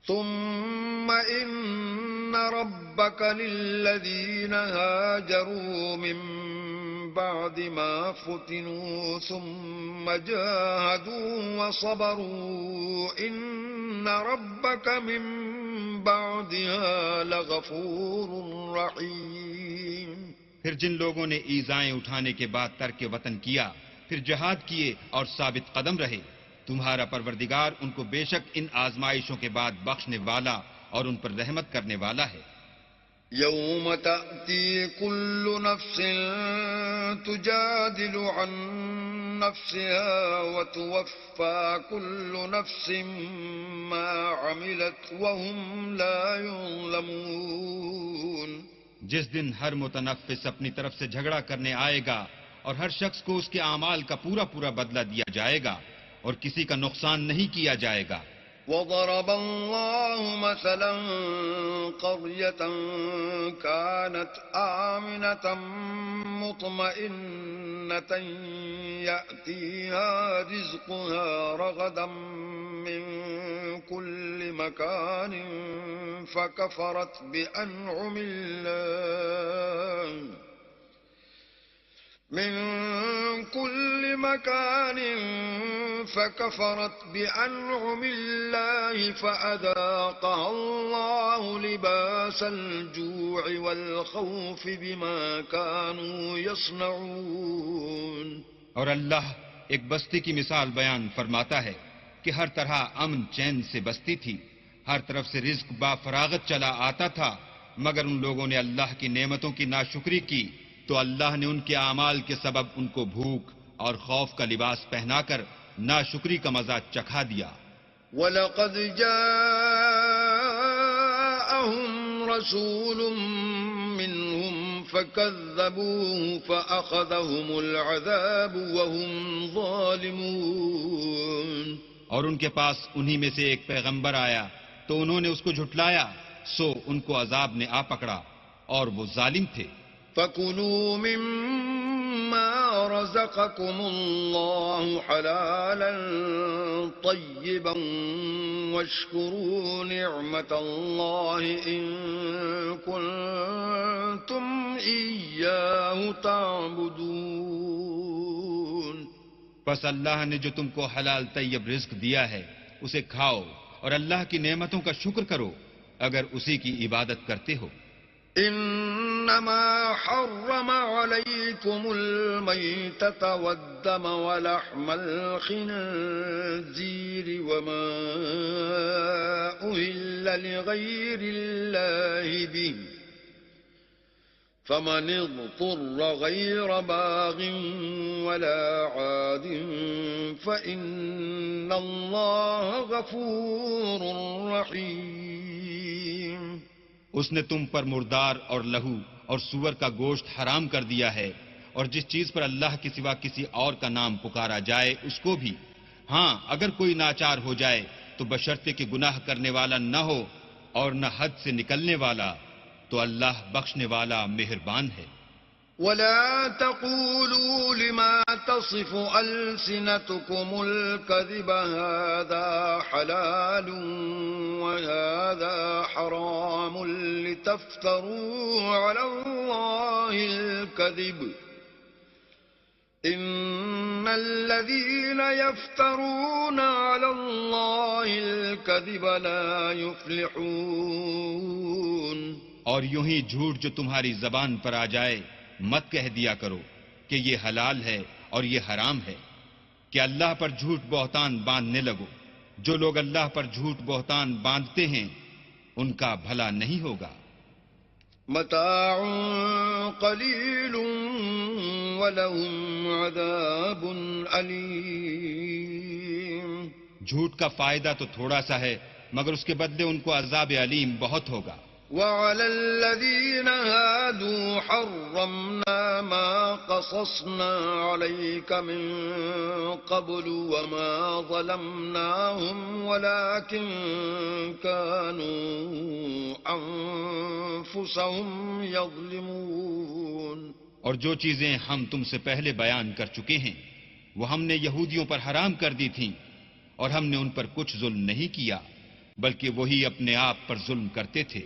ثم إن ربك للذين هاجروا من بعد ما فتنوا ثم جاهدوا وصبروا إن ربك من بعدها لغفور رحيم. پھر جن لوگوں نے ایذائیں اٹھانے کے بعد ترک وطن کیا پھر جہاد کیے اور ثابت قدم رہے تمہارا پروردگار ان کو بے شک ان آزمائشوں کے بعد بخشنے والا اور ان پر رحمت کرنے والا ہے. يوم تأتي كل نفس تجادل عن نفسها وتوفى كل نفس ما عملت وهم لا يظلمون. جس دن ہر متنفس اپنی طرف سے جھگڑا کرنے آئے گا اور ہر شخص کو اس کے اعمال کا پورا پورا بدلہ دیا جائے گا اور کسی کا نقصان نہیں کیا جائے گا. وضرب الله مثلا قرية كانت آمنة مطمئنة يأتيها رزقها رغدا من كل مكان فكفرت بأنعم الله فأذاقها الله لباس الجوع والخوف بما كانوا يصنعون. اور اللہ ایک بستی کی مثال بیان فرماتا ہے کہ ہر طرح امن چین سے بستی تھی، ہر طرف سے رزق با فراغت چلا آتا تھا، مگر ان لوگوں نے اللہ کی نعمتوں کی ناشکری کی تو اللہ نے ان کے اعمال کے سبب ان کو بھوک اور خوف کا لباس پہنا کر ناشکری کا مزہ چکھا دیا. وَلَقَدْ جَاءَهُمْ رَسُولٌ مِّنْهُمْ فَكَذَّبُوهُ فَأَخَذَهُمُ الْعَذَابُ وَهُمْ ظَالِمُونَ. اور ان کے پاس انہی میں سے ایک پیغمبر آیا تو انہوں نے اس کو جھٹلایا سو ان کو عذاب نے آ پکڑا اور وہ ظالم تھے. فَكُلُوا مِمَّا رَزَقَكُمُ اللَّهُ حَلَالًا طَيِّبًا وَاشْكُرُوا نِعْمَةَ اللَّهِ إِن كُنتُمْ إِيَّاهُ تَعْبُدُونَ. پس اللہ نے جو تم کو حلال طیب رزق دیا ہے اسے کھاؤ اور اللہ کی نعمتوں کا شکر کرو اگر اسی کی عبادت کرتے ہو. انما حرم عليكم الميتة والدم ولحم الخنزير وما أهل لغير الله به فمن اضطر غير باغ ولا عاد فإن الله غفور رحيم. اس نے تم پر مردار اور لہو اور سور کا گوشت حرام کر دیا ہے، اور جس چیز پر اللہ کے سوا کسی اور کا نام پکارا جائے اس کو بھی۔ ہاں اگر کوئی ناچار ہو جائے تو بشرطے کہ گناہ کرنے والا نہ ہو اور نہ حد سے نکلنے والا، تو اللہ بخشنے والا مہربان ہے۔ ولا تقولوا لما تصف ألسنتكم الكذب هذا حلال وهذا حرام لتفتروا على الله الكذب إن الذين يفترون على الله الكذب لا يفلحون۔ اور یوں ہی جھوٹ جو تمہاری زبان پر آ جائے مت کہہ دیا کرو کہ یہ حلال ہے اور یہ حرام ہے، کہ اللہ پر جھوٹ بہتان باندھنے لگو۔ جو لوگ اللہ پر جھوٹ بہتان باندھتے ہیں ان کا بھلا نہیں ہوگا۔ متاع قلیل ولہم عذاب علیم۔ جھوٹ کا فائدہ تو تھوڑا سا ہے مگر اس کے بدلے ان کو عذاب علیم بہت ہوگا۔ وعلى الذين هادوا حرمنا ما قصصنا عليك من قبل وما ظلمناهم ولكن كانوا أنفسهم يظلمون۔ اور جو چیزیں ہم تم سے پہلے بیان کر چکے ہیں وہ ہم نے یہودیوں پر حرام کر دی تھیں، اور ہم نے ان پر کچھ ظلم نہیں کیا بلکہ وہی اپنے آپ پر ظلم کرتے تھے۔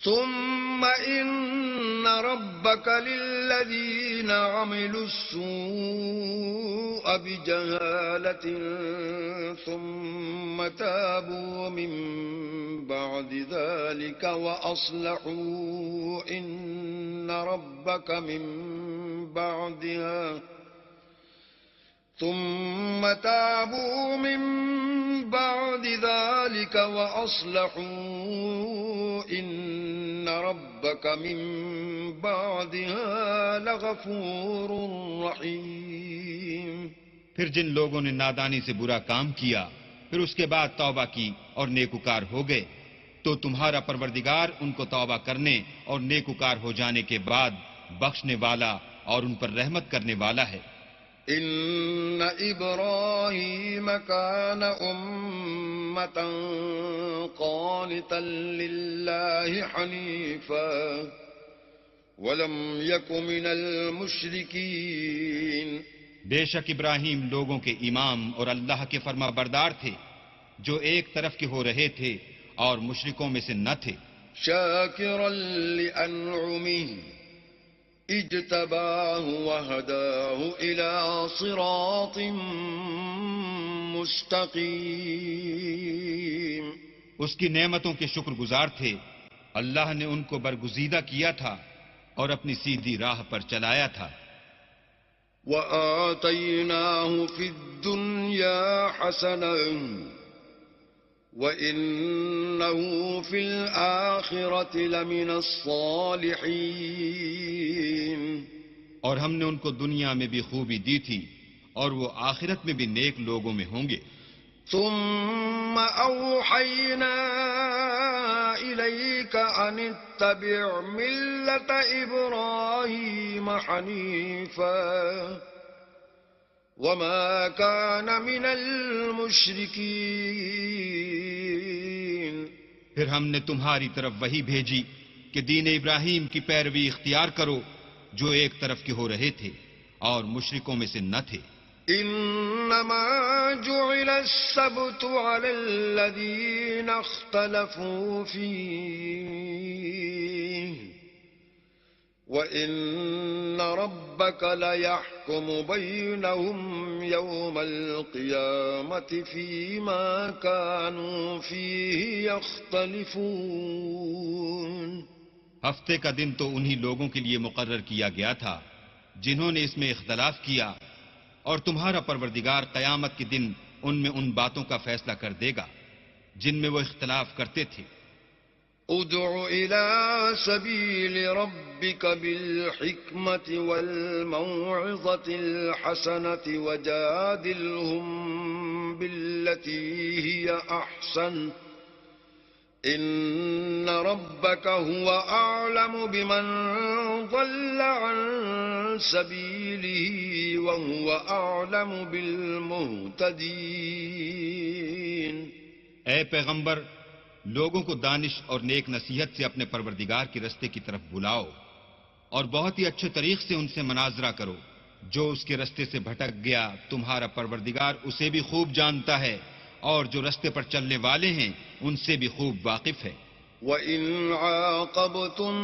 ثم إن ربك للذين عملوا السوء بجهالة ثم تابوا من بعد ذلك وأصلحوا إن ربك من بعدها ثم تابوا من بعد ذلك وأصلحوا إن ربك من بعدها لغفور رحيم۔ پھر جن لوگوں نے نادانی سے برا کام کیا پھر اس کے بعد توبہ کی اور نیکوکار ہو گئے تو تمہارا پروردگار ان کو توبہ کرنے اور نیکوکار ہو جانے کے بعد بخشنے والا اور ان پر رحمت کرنے والا ہے۔ إن إبراهيم كان أمة قانتا لله حنيفا ولم يك من المشركين۔ بے شک ابراہیم لوگوں کے امام اور اللہ کے فرما بردار تھے جو ایک طرف کے ہو رہے تھے اور مشرکوں میں سے نہ تھے۔ شاكرا لأنعمه اجتباه وهداه إلى صراط مستقيم۔ اس کی نعمتوں کے شکر گزار تھے، اللہ نے ان کو برگزیدہ کیا تھا اور اپنی سیدھی راہ پر چلایا تھا۔ وآتيناه في الدنيا حسنة وإنه في الآخرة لمن الصالحين۔ اور ہم نے ان کو دنیا میں بھی خوبی دی تھی اور وہ آخرت میں بھی نیک لوگوں میں ہوں گے۔ ثم أوحينا إليك أن اتبع ملة إبراهيم حنيفا وما كان من المشركين۔ پھر ہم نے تمہاری طرف وحی بھیجی کہ دین ابراہیم کی پیروی اختیار کرو جو ایک طرف کے ہو رہے تھے اور مشرکوں میں سے نہ تھے۔ انما جعل السبت على الذين اختلفوا فيه وإن ربك ليحكم بينهم يوم القيامة فيما كانوا فيه يختلفون۔ ہفتے کا دن تو انہی لوگوں کے لیے مقرر کیا گیا تھا جنہوں نے اس میں اختلاف کیا، اور تمہارا پروردگار قیامت کے دن ان میں ان باتوں کا فیصلہ کر دے گا جن میں وہ اختلاف کرتے تھے۔ ادع إلى سبيل ربك بالحكمة والموعظة الحسنة وجادلهم بالتي هي أحسن إن ربك هو أعلم بمن ضل عن سبيله وهو أعلم بالمهتدين. اے پیغمبر، لوگوں کو دانش اور نیک نصیحت سے اپنے پروردگار کے رستے کی طرف بلاؤ اور بہت ہی اچھے طریق سے ان سے مناظرہ کرو. جو اس کے رستے سے بھٹک گیا تمہارا پروردگار اسے بھی خوب جانتا ہے، اور جو رستے پر چلنے والے ہیں ان سے بھی خوب واقف ہے. وَإِنْ عَاقَبْتُمْ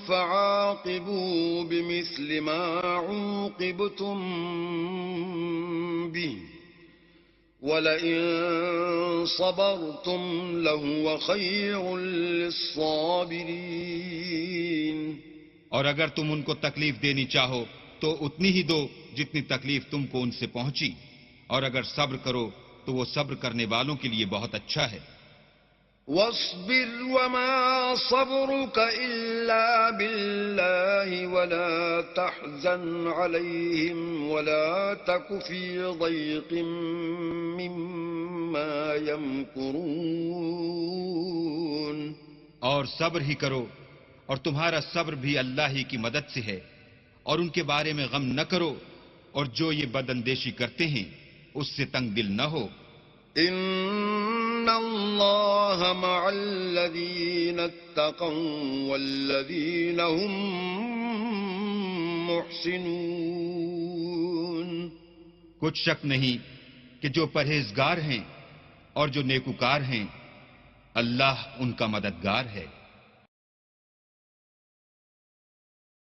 فَعَاقِبُوا بِمِثْلِ مَا عُوقِبْتُمْ بِهِ وَلَئِن صَبَرْتُمْ لَهُوَ خَيْرٌ لِلصَّابِرِينَ. اور اگر تم ان کو تکلیف دینی چاہو تو اتنی ہی دو جتنی تکلیف تم کو ان سے پہنچی، اور اگر صبر کرو تو وہ صبر کرنے والوں کے لیے بہت اچھا ہے. وَاصْبِرْ وَمَا صَبْرُكَ إِلَّا بِاللَّهِ وَلَا تَحْزَنْ عَلَيْهِمْ وَلَا تَكُ فِي ضَيْقٍ مِّمَّا يَمْكُرُونَ. اور صبر ہی کرو، اور تمہارا صبر بھی اللہ ہی کی مدد سے ہے، اور ان کے بارے میں غم نہ کرو، اور جو یہ بد اندیشی کرتے ہیں اس سے تنگ دل نہ ہو. ان اللہ مع الذین اتقوا والذین هم محسنون. کچھ شک نہیں کہ جو پرہیزگار ہیں اور جو نیکوکار ہیں اللہ ان کا مددگار ہے.